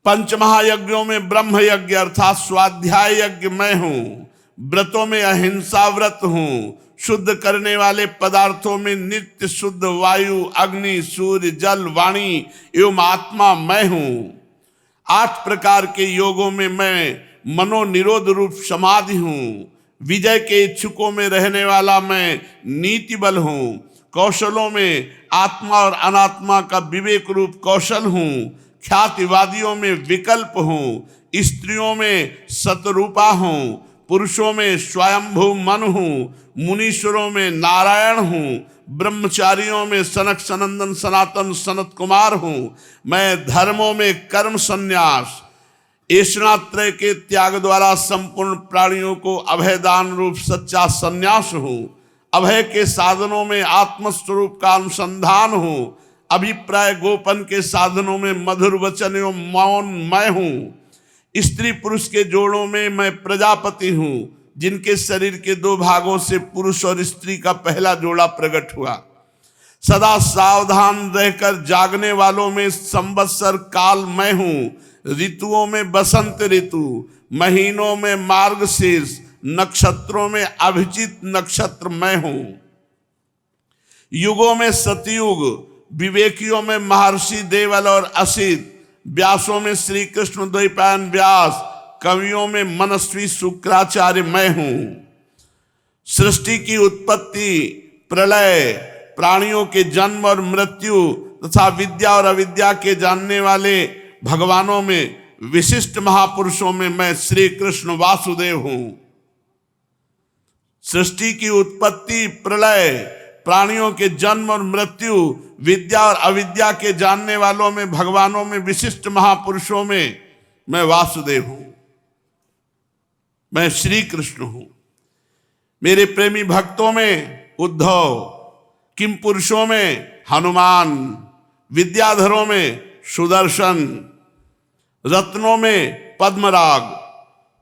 पंचमहायज्ञों में ब्रह्म यज्ञ अर्थात स्वाध्याय यज्ञ मैं हूं, व्रतों में अहिंसा व्रत हूं, शुद्ध करने वाले पदार्थों में नित्य शुद्ध वायु, अग्नि, सूर्य, जल, वाणी एवं आत्मा मैं हूं। 8 प्रकार के योगों में मैं मनोनिरोध रूप समाधि हूं। विजय के इच्छुकों में रहने वाला मैं नीति बल हूं। कौशलों में आत्मा और अनात्मा का विवेक रूप कौशल हूँ, ख्यातिवादियों में विकल्प हूँ, स्त्रियों में सतरूपा हूँ, पुरुषों में स्वयंभू मन हूँ, मुनीश्वरों में नारायण हूँ, ब्रह्मचारियों में सनक सनंदन सनातन सनत कुमार हूँ। मैं धर्मों में कर्म संन्यास ऐशनात्रय के त्याग द्वारा संपूर्ण प्राणियों को अभयदान रूप सच्चा संन्यास हूँ। अभय के साधनों में आत्मस्वरूप का अनुसंधान हूँ। अभिप्राय गोपन के साधनों में मधुर वचन एवं मौन मैं हूँ। स्त्री पुरुष के जोड़ों में मैं प्रजापति हूँ, जिनके शरीर के दो भागों से पुरुष और स्त्री का पहला जोड़ा प्रकट हुआ। सदा सावधान रहकर जागने वालों में संवत्सर काल मैं हूँ। ऋतुओं में बसंत ऋतु, महीनों में मार्गशीर्ष, नक्षत्रों में अभिजित नक्षत्र मैं हूँ। युगों में सतयुग, विवेकियों में महर्षि देवल और असित, व्यासों में श्री कृष्ण द्वैपायन व्यास, कवियों में मनस्वी शुक्राचार्य मैं हूँ। सृष्टि की उत्पत्ति, प्रलय, प्राणियों के जन्म और मृत्यु तथा विद्या और अविद्या के जानने वाले भगवानों में विशिष्ट महापुरुषों में मैं श्री कृष्ण वासुदेव हूँ। सृष्टि की उत्पत्ति, प्रलय, प्राणियों के जन्म और मृत्यु, विद्या और अविद्या के जानने वालों में भगवानों में विशिष्ट महापुरुषों में मैं वासुदेव हूं, मैं श्री कृष्ण हूं। मेरे प्रेमी भक्तों में उद्धव, किम पुरुषों में हनुमान, विद्याधरों में सुदर्शन, रत्नों में पद्मराग,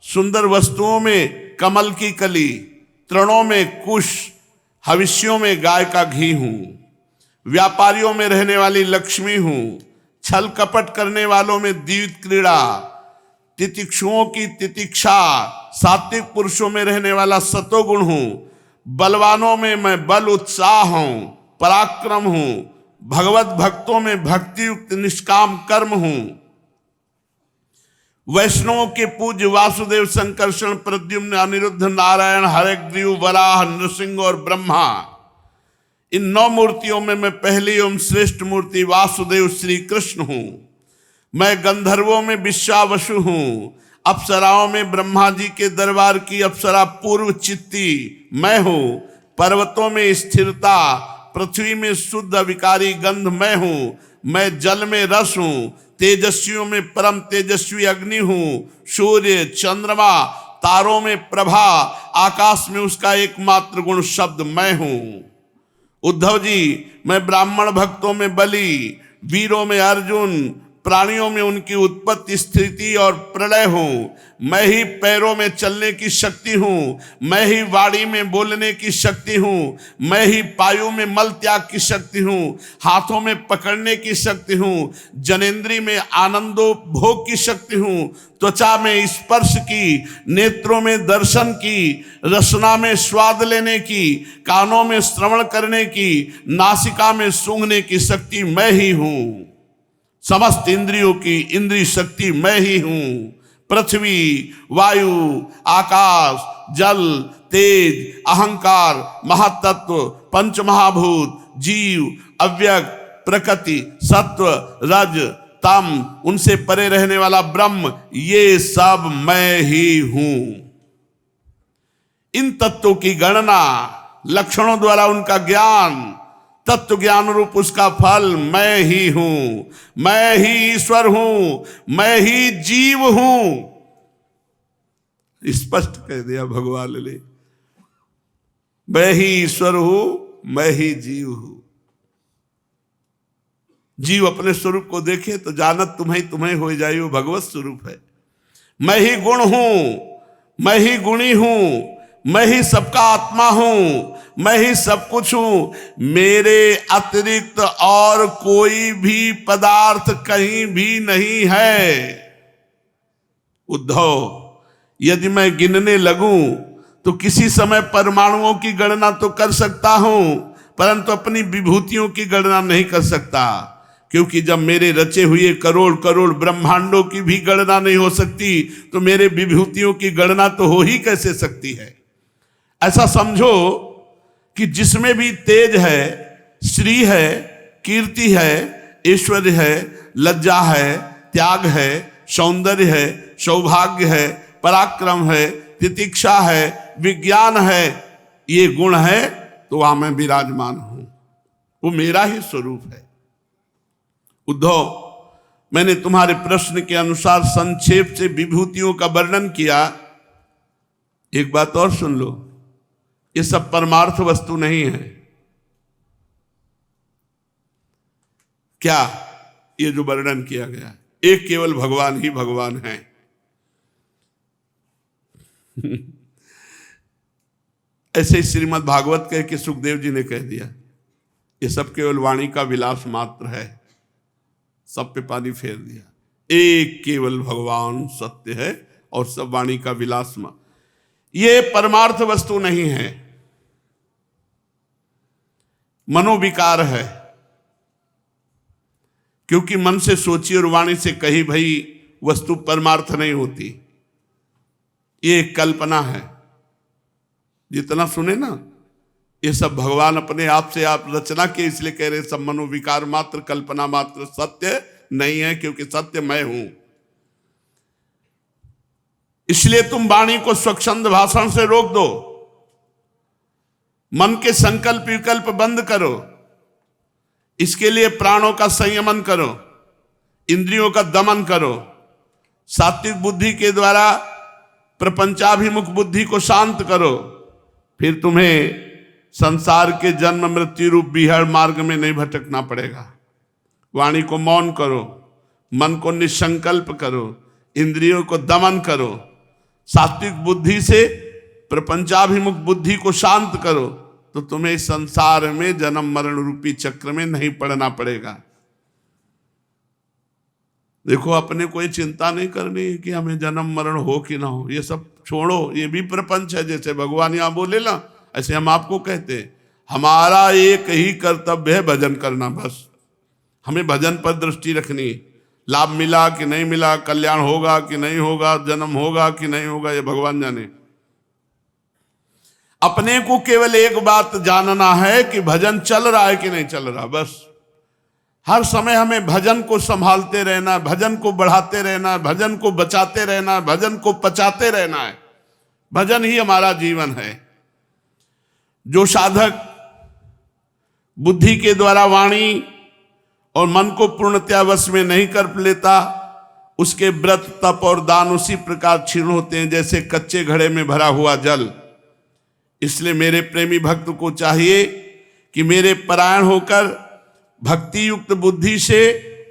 सुंदर वस्तुओं में कमल की कली, तृणों में कुश, हविष्यों में गाय का घी हूं। व्यापारियों में रहने वाली लक्ष्मी हूं। छल कपट करने वालों में द्विविध क्रीड़ा, तितिक्षुओं की तितिक्षा, सात्विक पुरुषों में रहने वाला सतोगुण हूं। बलवानों में मैं बल उत्साह हूं, पराक्रम हूं। भगवत भक्तों में भक्ति युक्त निष्काम कर्म हूं। वैष्णवों के पूज्य वासुदेव, संकर्षण, प्रद्युम्न, अनिरुद्ध, नारायण, हयग्रीव, वराह, नृसिंह और ब्रह्मा, इन 9 मूर्तियों में मैं पहली एवं श्रेष्ठ मूर्ति वासुदेव श्री कृष्ण हूं। मैं गंधर्वों में विश्वावसु हूं। अप्सराओं में ब्रह्मा जी के दरबार की अप्सरा पूर्व चित्ती मैं हूं। पर्वतों में स्थिरता, पृथ्वी में शुद्ध अविकारी गंध मैं हूं। मैं जल में रस हूं। तेजस्वियों में परम तेजस्वी अग्नि हूं। सूर्य, चंद्रमा, तारों में प्रभा, आकाश में उसका एकमात्र गुण शब्द मैं हूं। उद्धव जी, मैं ब्राह्मण भक्तों में बलि, वीरों में अर्जुन, प्राणियों में उनकी उत्पत्ति, स्थिति और प्रलय हूं। मैं ही पैरों में चलने की शक्ति हूं। मैं ही वाणी में बोलने की शक्ति हूं। मैं ही पायु में मल त्याग की शक्ति हूं। हाथों में पकड़ने की शक्ति हूं। जनेंद्री में आनंदोपभोग की शक्ति हूं। त्वचा में स्पर्श की, नेत्रों में दर्शन की, रसना में स्वाद लेने की, कानों में श्रवण करने की, नासिका में सूंघने की शक्ति मैं ही हूं। समस्त इंद्रियों की इंद्रिय शक्ति मैं ही हूं। पृथ्वी, वायु, आकाश, जल, तेज, अहंकार, महातत्व, पंचमहाभूत, जीव, अव्यक्त, प्रकृति, सत्व, रज, तम, उनसे परे रहने वाला ब्रह्म, ये सब मैं ही हूं। इन तत्वों की गणना, लक्षणों द्वारा उनका ज्ञान, तत्व ज्ञान रूप उसका फल मैं ही हूं। मैं ही ईश्वर हूं। मैं ही जीव हूं। स्पष्ट कह दिया भगवान ने, मैं ही ईश्वर हूं, मैं ही जीव हूं। जीव अपने स्वरूप को देखे तो जानत तुम्हें तुम्हें हो जाए, वो भगवत स्वरूप है। मैं ही गुण हूं, मैं ही गुणी हूं, मैं ही सबका आत्मा हूं, मैं ही सब कुछ हूं। मेरे अतिरिक्त और कोई भी पदार्थ कहीं भी नहीं है। उद्धव, यदि मैं गिनने लगूं तो किसी समय परमाणुओं की गणना तो कर सकता हूं, परंतु अपनी विभूतियों की गणना नहीं कर सकता, क्योंकि जब मेरे रचे हुए करोड़ करोड़ ब्रह्मांडों की भी गणना नहीं हो सकती तो मेरे विभूतियों की गणना तो हो ही कैसे सकती है। ऐसा समझो कि जिसमें भी तेज है श्री है, कीर्ति है, ऐश्वर्य है, लज्जा है, त्याग है, सौंदर्य है, सौभाग्य है, पराक्रम है, तितिक्षा है, विज्ञान है, ये गुण है तो वहां मैं विराजमान हूं, वो मेरा ही स्वरूप है। उद्धव, मैंने तुम्हारे प्रश्न के अनुसार संक्षेप से विभूतियों का वर्णन किया। एक बात और सुन लो, ये सब परमार्थ वस्तु नहीं है। क्या? ये जो वर्णन किया गया, एक केवल भगवान ही भगवान है। ऐसे ही श्रीमद् भागवत कह के सुखदेव जी ने कह दिया, ये सब केवल वाणी का विलास मात्र है। सब पे पानी फेर दिया। एक केवल भगवान सत्य है और सब वाणी का विलास मात्र, ये परमार्थ वस्तु नहीं है, मनोविकार है। क्योंकि मन से सोची और वाणी से कही भई वस्तु परमार्थ नहीं होती, ये कल्पना है। जितना सुने ना, ये सब भगवान अपने आप से आप रचना के, इसलिए कह रहे सब मनोविकार मात्र, कल्पना मात्र, सत्य नहीं है, क्योंकि सत्य मैं हूं। इसलिए तुम वाणी को स्वच्छंद भाषण से रोक दो, मन के संकल्प विकल्प बंद करो, इसके लिए प्राणों का संयमन करो, इंद्रियों का दमन करो, सात्विक बुद्धि के द्वारा प्रपंचाभिमुख बुद्धि को शांत करो, फिर तुम्हें संसार के जन्म मृत्यु रूप बिहड़ मार्ग में नहीं भटकना पड़ेगा। वाणी को मौन करो, मन को निसंकल्प करो, इंद्रियों को दमन करो, सात्विक बुद्धि से प्रपंचाभिमुख बुद्धि को शांत करो, तो तुम्हें संसार में जन्म मरण रूपी चक्र में नहीं पड़ना पड़ेगा। देखो, अपने कोई चिंता नहीं करनी है कि हमें जन्म मरण हो कि ना हो, ये सब छोड़ो, ये भी प्रपंच है। जैसे भगवान यहां बोले ना, ऐसे हम आपको कहते हैं, हमारा एक ही कर्तव्य है भजन करना। बस हमें भजन पर दृष्टि रखनी, लाभ मिला कि नहीं मिला, कल्याण होगा कि नहीं होगा, जन्म होगा कि नहीं होगा, ये भगवान जाने। अपने को केवल एक बात जानना है कि भजन चल रहा है कि नहीं चल रहा। बस हर समय हमें भजन को संभालते रहना है, भजन को बढ़ाते रहना है, भजन को बचाते रहना है, भजन को पचाते रहना है। भजन ही हमारा जीवन है। जो साधक बुद्धि के द्वारा वाणी और मन को पूर्णतया वश में नहीं कर लेता, उसके व्रत तप और दान उसी प्रकार क्षीण होते हैं जैसे कच्चे घड़े में भरा हुआ जल। इसलिए मेरे प्रेमी भक्त को चाहिए कि मेरे परायण होकर भक्ति युक्त बुद्धि से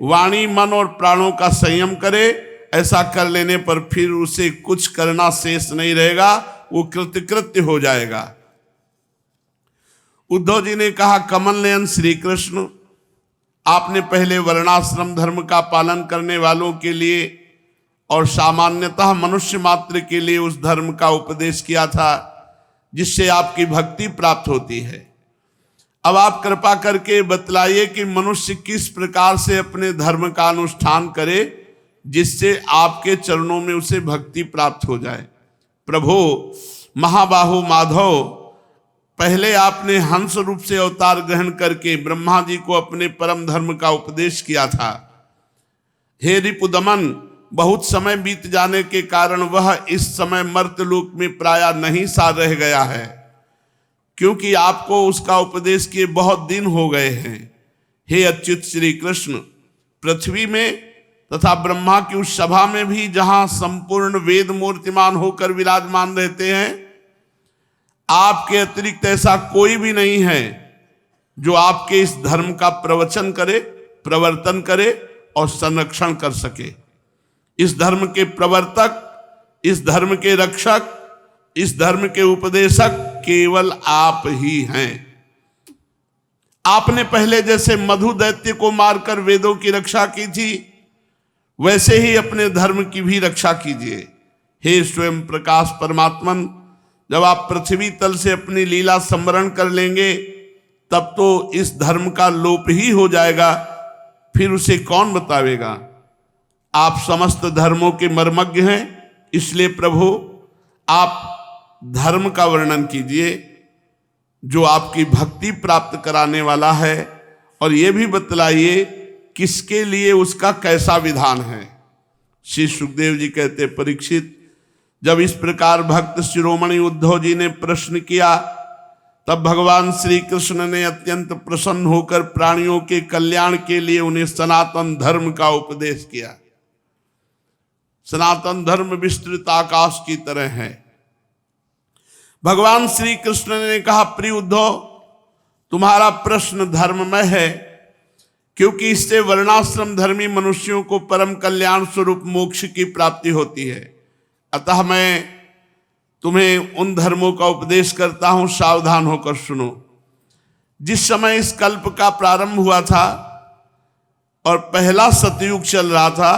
वाणी, मन और प्राणों का संयम करे। ऐसा कर लेने पर फिर उसे कुछ करना शेष नहीं रहेगा, वो कृतकृत्य हो जाएगा। उद्धव जी ने कहा, कमल नयन श्री कृष्ण, आपने पहले वर्णाश्रम धर्म का पालन करने वालों के लिए और सामान्यतः मनुष्य मात्र के लिए उस धर्म का उपदेश किया था जिससे आपकी भक्ति प्राप्त होती है। अब आप कृपा करके बतलाइए कि मनुष्य किस प्रकार से अपने धर्म का अनुष्ठान करे जिससे आपके चरणों में उसे भक्ति प्राप्त हो जाए। प्रभु महाबाहु माधव, पहले आपने हंस रूप से अवतार ग्रहण करके ब्रह्मा जी को अपने परम धर्म का उपदेश किया था। हे रिपुदमन, बहुत समय बीत जाने के कारण वह इस समय मर्त्यलोक में प्रायः नहीं सा रह गया है, क्योंकि आपको उसका उपदेश किए बहुत दिन हो गए हैं। हे अच्युत श्री कृष्ण, पृथ्वी में तथा ब्रह्मा की उस सभा में भी जहां संपूर्ण वेद मूर्तिमान होकर विराजमान रहते हैं, आपके अतिरिक्त ऐसा कोई भी नहीं है जो आपके इस धर्म का प्रवचन करे, प्रवर्तन करे और संरक्षण कर सके। इस धर्म के प्रवर्तक, इस धर्म के रक्षक, इस धर्म के उपदेशक केवल आप ही हैं। आपने पहले जैसे मधु दैत्य को मारकर वेदों की रक्षा की थी, वैसे ही अपने धर्म की भी रक्षा कीजिए। हे स्वयं प्रकाश परमात्मन, जब आप पृथ्वी तल से अपनी लीला स्मरण कर लेंगे तब तो इस धर्म का लोप ही हो जाएगा, फिर उसे कौन बतावेगा। आप समस्त धर्मों के मर्मज्ञ हैं, इसलिए प्रभु आप धर्म का वर्णन कीजिए। जो आपकी भक्ति प्राप्त कराने वाला है, और ये भी बतलाइए किसके लिए उसका कैसा विधान है। श्री सुखदेव जी कहते, परीक्षित, जब इस प्रकार भक्त शिरोमणि उद्धव जी ने प्रश्न किया, तब भगवान श्री कृष्ण ने अत्यंत प्रसन्न होकर प्राणियों के कल्याण के लिए उन्हें सनातन धर्म का उपदेश किया। सनातन धर्म विस्तृत आकाश की तरह है। भगवान श्री कृष्ण ने कहा, प्रिय उद्धव, तुम्हारा प्रश्न धर्ममय है, क्योंकि इससे वर्णाश्रम धर्मी मनुष्यों को परम कल्याण स्वरूप मोक्ष की प्राप्ति होती है। अतः मैं तुम्हें उन धर्मों का उपदेश करता हूं, सावधान होकर सुनो। जिस समय इस कल्प का प्रारंभ हुआ था और पहला सतयुग चल रहा था,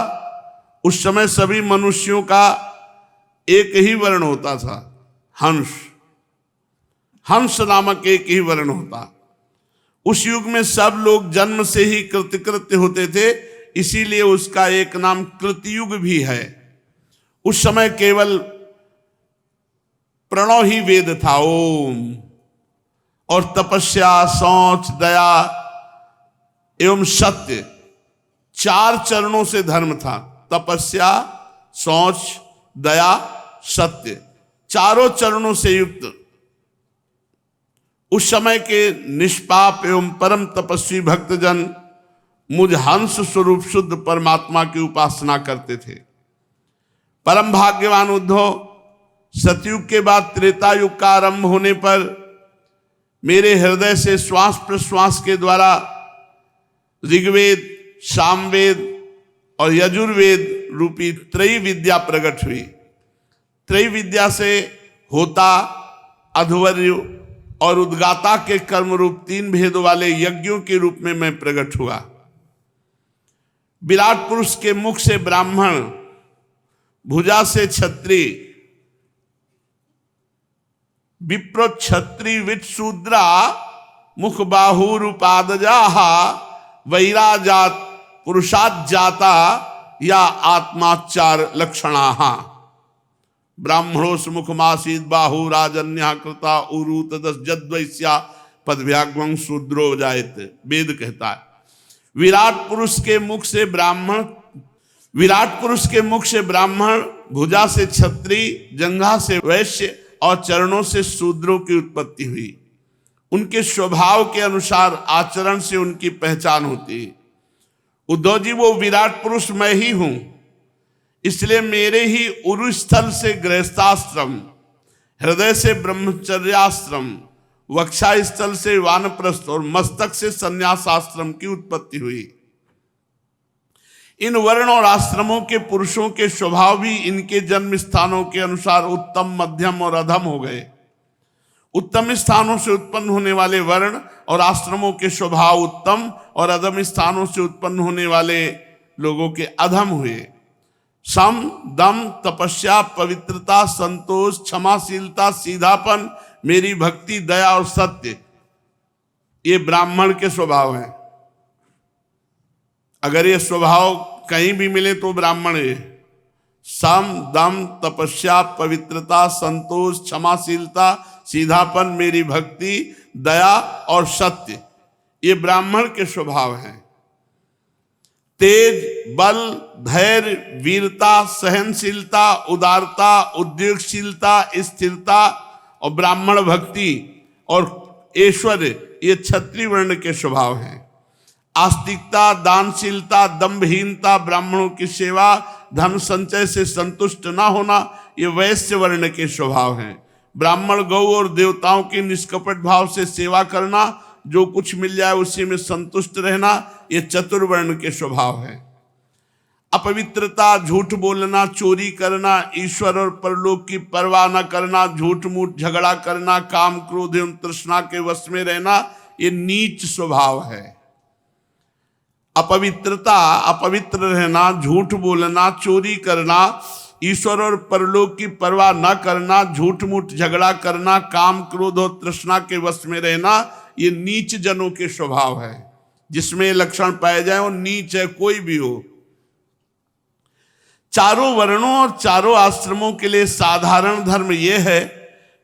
उस समय सभी मनुष्यों का एक ही वर्ण होता था, हंस। हंस नामक एक ही वर्ण होता। उस युग में सब लोग जन्म से ही कृतकृत्य होते थे, इसीलिए उसका एक नाम कृतयुग भी है। उस समय केवल प्रणव ही वेद था, ओम, और तपस्या, शौच, दया एवं सत्य, 4 चरणों से धर्म था। तपस्या, शौच, दया, सत्य, 4 चरणों से युक्त उस समय के निष्पाप एवं परम तपस्वी भक्तजन मुझ हंस स्वरूप शुद्ध परमात्मा की उपासना करते थे। परम भाग्यवान उद्धव, सतयुग के बाद त्रेता युग का आरंभ होने पर मेरे हृदय से श्वास प्रश्वास के द्वारा ऋग्वेद, सामवेद और यजुर्वेद रूपी त्रयी विद्या प्रकट हुई। त्रयी विद्या से होता, अध्वर्य और उद्गाता के कर्म रूप 3 भेद वाले यज्ञों के रूप में मैं प्रकट हुआ। विराट पुरुष के मुख से ब्राह्मण, भुजा से क्षत्रिय, विप्र क्षत्रिय विट शूद्रा, मुख बाहुरूपादजा, वैराजात पुरुषात जाता या आत्माचार लक्षणा। ब्राह्मणोस मुखमासीद बाहु राजन्या कृता उरु तदस जद्वैस्या पदव्याग्वं शूद्रो जायत। वेद कहता है विराट पुरुष के मुख से ब्राह्मण, भुजा से क्षत्रिय, जंघा से वैश्य और चरणों से शूद्रों की उत्पत्ति हुई। उनके स्वभाव के अनुसार आचरण से उनकी पहचान होती है। उद्धव जी, वो विराट पुरुष मैं ही हूं, इसलिए मेरे ही उरु स्थल से गृहस्थाश्रम, हृदय से ब्रह्मचर्याश्रम, वक्षा स्थल से वानप्रस्थ और मस्तक से संन्यासाश्रम की उत्पत्ति हुई। इन वर्ण और आश्रमों के पुरुषों के स्वभाव भी इनके जन्म स्थानों के अनुसार उत्तम, मध्यम और अधम हो गए। उत्तम स्थानों से उत्पन्न होने वाले वर्ण और आश्रमों के स्वभाव उत्तम और अधम स्थानों से उत्पन्न होने वाले लोगों के अधम हुए। सम, दम, तपस्या, पवित्रता, संतोष, क्षमाशीलता, सीधापन, मेरी भक्ति, दया और सत्य, ये ब्राह्मण के स्वभाव हैं। अगर ये स्वभाव कहीं भी मिले तो ब्राह्मण है। सम, दम, तपस्या, पवित्रता, संतोष, क्षमाशीलता, सीधापन, मेरी भक्ति, दया और सत्य, ये ब्राह्मण के स्वभाव हैं। तेज, बल, धैर्य, वीरता, सहनशीलता, उदारता, उद्योगशीलता, स्थिरता और ब्राह्मण भक्ति और ऐश्वर्य, ये क्षत्रिय वर्ण के स्वभाव हैं। आस्तिकता, दानशीलता, दंभहीनता, ब्राह्मणों की सेवा, धन संचय से संतुष्ट न होना, ये वैश्य वर्ण के स्वभाव हैं। ब्राह्मण गौ और देवताओं की निष्कपट भाव से सेवा करना, जो कुछ मिल जाए उसी में संतुष्ट रहना, ये चतुर्वर्ण के स्वभाव है। अपवित्रता, झूठ बोलना, चोरी करना, ईश्वर और परलोक की परवाह न करना, झूठ मूठ झगड़ा करना, काम क्रोध एवं तृष्णा के वश में रहना, ये नीच स्वभाव है। अपवित्रता, अपवित्र रहना, झूठ बोलना, चोरी करना, ईश्वर और परलोक की परवाह न करना, झूठ मूठ झगड़ा करना, काम क्रोध और तृष्णा के वश में रहना, ये नीच जनों के स्वभाव है। जिसमें लक्षण पाए जाए वो नीच है, कोई भी हो। चारों वर्णों और चारों आश्रमों के लिए साधारण धर्म यह है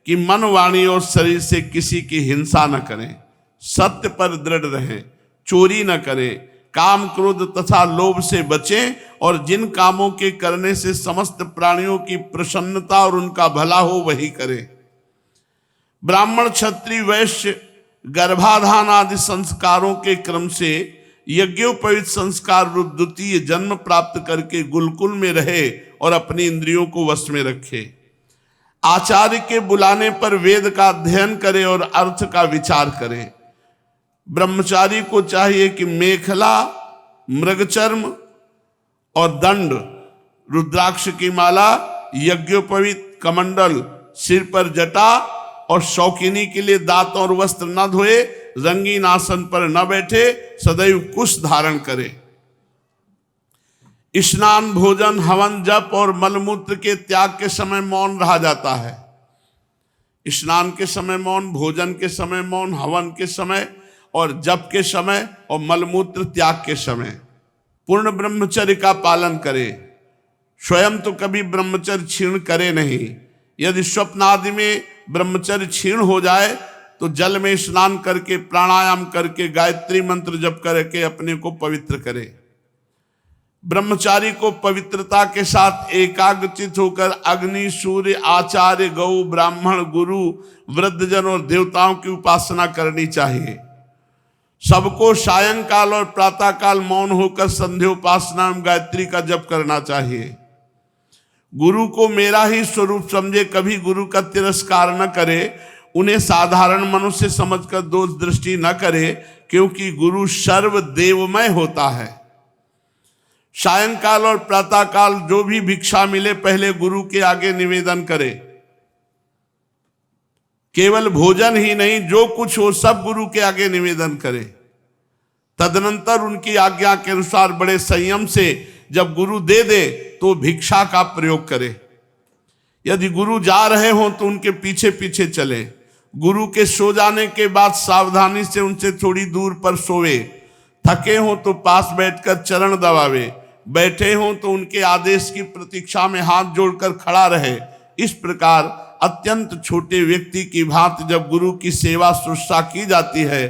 कि मन, वाणी और शरीर से किसी की हिंसा न करें, सत्य पर दृढ़ रहें, चोरी न करें, काम, क्रोध तथा लोभ से बचें और जिन कामों के करने से समस्त प्राणियों की प्रसन्नता और उनका भला हो वही करें। ब्राह्मण, क्षत्रिय, वैश्य गर्भाधान आदि संस्कारों के क्रम से यज्ञोपवीत संस्कार रूप द्वितीय जन्म प्राप्त करके गुरुकुल में रहे और अपनी इंद्रियों को वश में रखे। आचार्य के बुलाने पर वेद का अध्ययन करे और अर्थ का विचार करे। ब्रह्मचारी को चाहिए कि मेखला, मृगचर्म और दंड, रुद्राक्ष की माला, यज्ञोपवीत कमंडल, सिर पर जटा और शौकीनी के लिए दांत और वस्त्र न धोए, रंगीन आसन पर न बैठे, सदैव कुश धारण करे। स्नान, भोजन, हवन, जप और मलमूत्र के त्याग के समय मौन रहा जाता है। स्नान के समय मौन, भोजन के समय मौन, हवन के समय और जप के समय और मलमूत्र त्याग के समय पूर्ण ब्रह्मचर्य का पालन करे। स्वयं तो कभी ब्रह्मचर्य क्षीण करे नहीं। यदि स्वप्न आदि में ब्रह्मचर्य क्षीण हो जाए तो जल में स्नान करके, प्राणायाम करके, गायत्री मंत्र जप करके अपने को पवित्र करे। ब्रह्मचारी को पवित्रता के साथ एकाग्रचित होकर अग्नि, सूर्य, आचार्य, गौ, ब्राह्मण, गुरु, वृद्धजन और देवताओं की उपासना करनी चाहिए। सबको सायंकाल और प्रातःकाल मौन होकर संध्योपासना एवं गायत्री का जप करना चाहिए। गुरु को मेरा ही स्वरूप समझे, कभी गुरु का तिरस्कार न करे, उन्हें साधारण मनुष्य समझकर दोष दृष्टि न करे, क्योंकि गुरु सर्वदेवमय होता है। सायंकाल और प्रातःकाल जो भी भिक्षा मिले पहले गुरु के आगे निवेदन करे। केवल भोजन ही नहीं, जो कुछ हो सब गुरु के आगे निवेदन करे। तदनंतर उनकी आज्ञा के अनुसार बड़े संयम से जब गुरु दे दे तो भिक्षा का प्रयोग करे। यदि गुरु जा रहे हो तो उनके पीछे पीछे चले। गुरु के सो जाने के बाद सावधानी से उनसे थोड़ी दूर पर सोवे। थके हो तो पास बैठकर चरण दबावे। बैठे हो तो उनके आदेश की प्रतीक्षा में हाथ जोड़कर खड़ा रहे। इस प्रकार अत्यंत छोटे व्यक्ति की भांति जब गुरु की सेवा शुश्रूषा की जाती है,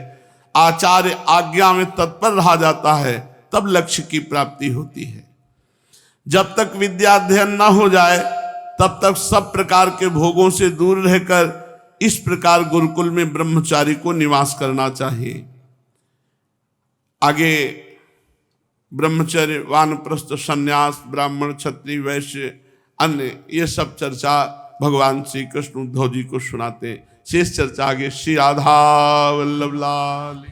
आचार्य आज्ञा में तत्पर रहा जाता है, तब लक्ष्य की प्राप्ति होती है। जब तक विद्या अध्ययन न हो जाए तब तक सब प्रकार के भोगों से दूर रहकर इस प्रकार गुरुकुल में ब्रह्मचारी को निवास करना चाहिए। आगे ब्रह्मचर्य, वानप्रस्थ, सन्यास, ब्राह्मण, क्षत्रिय, वैश्य, अन्य ये सब चर्चा भगवान श्री कृष्ण उद्धव जी को सुनाते। शेष चर्चा आगे। श्री राधा वल्लभ लाल।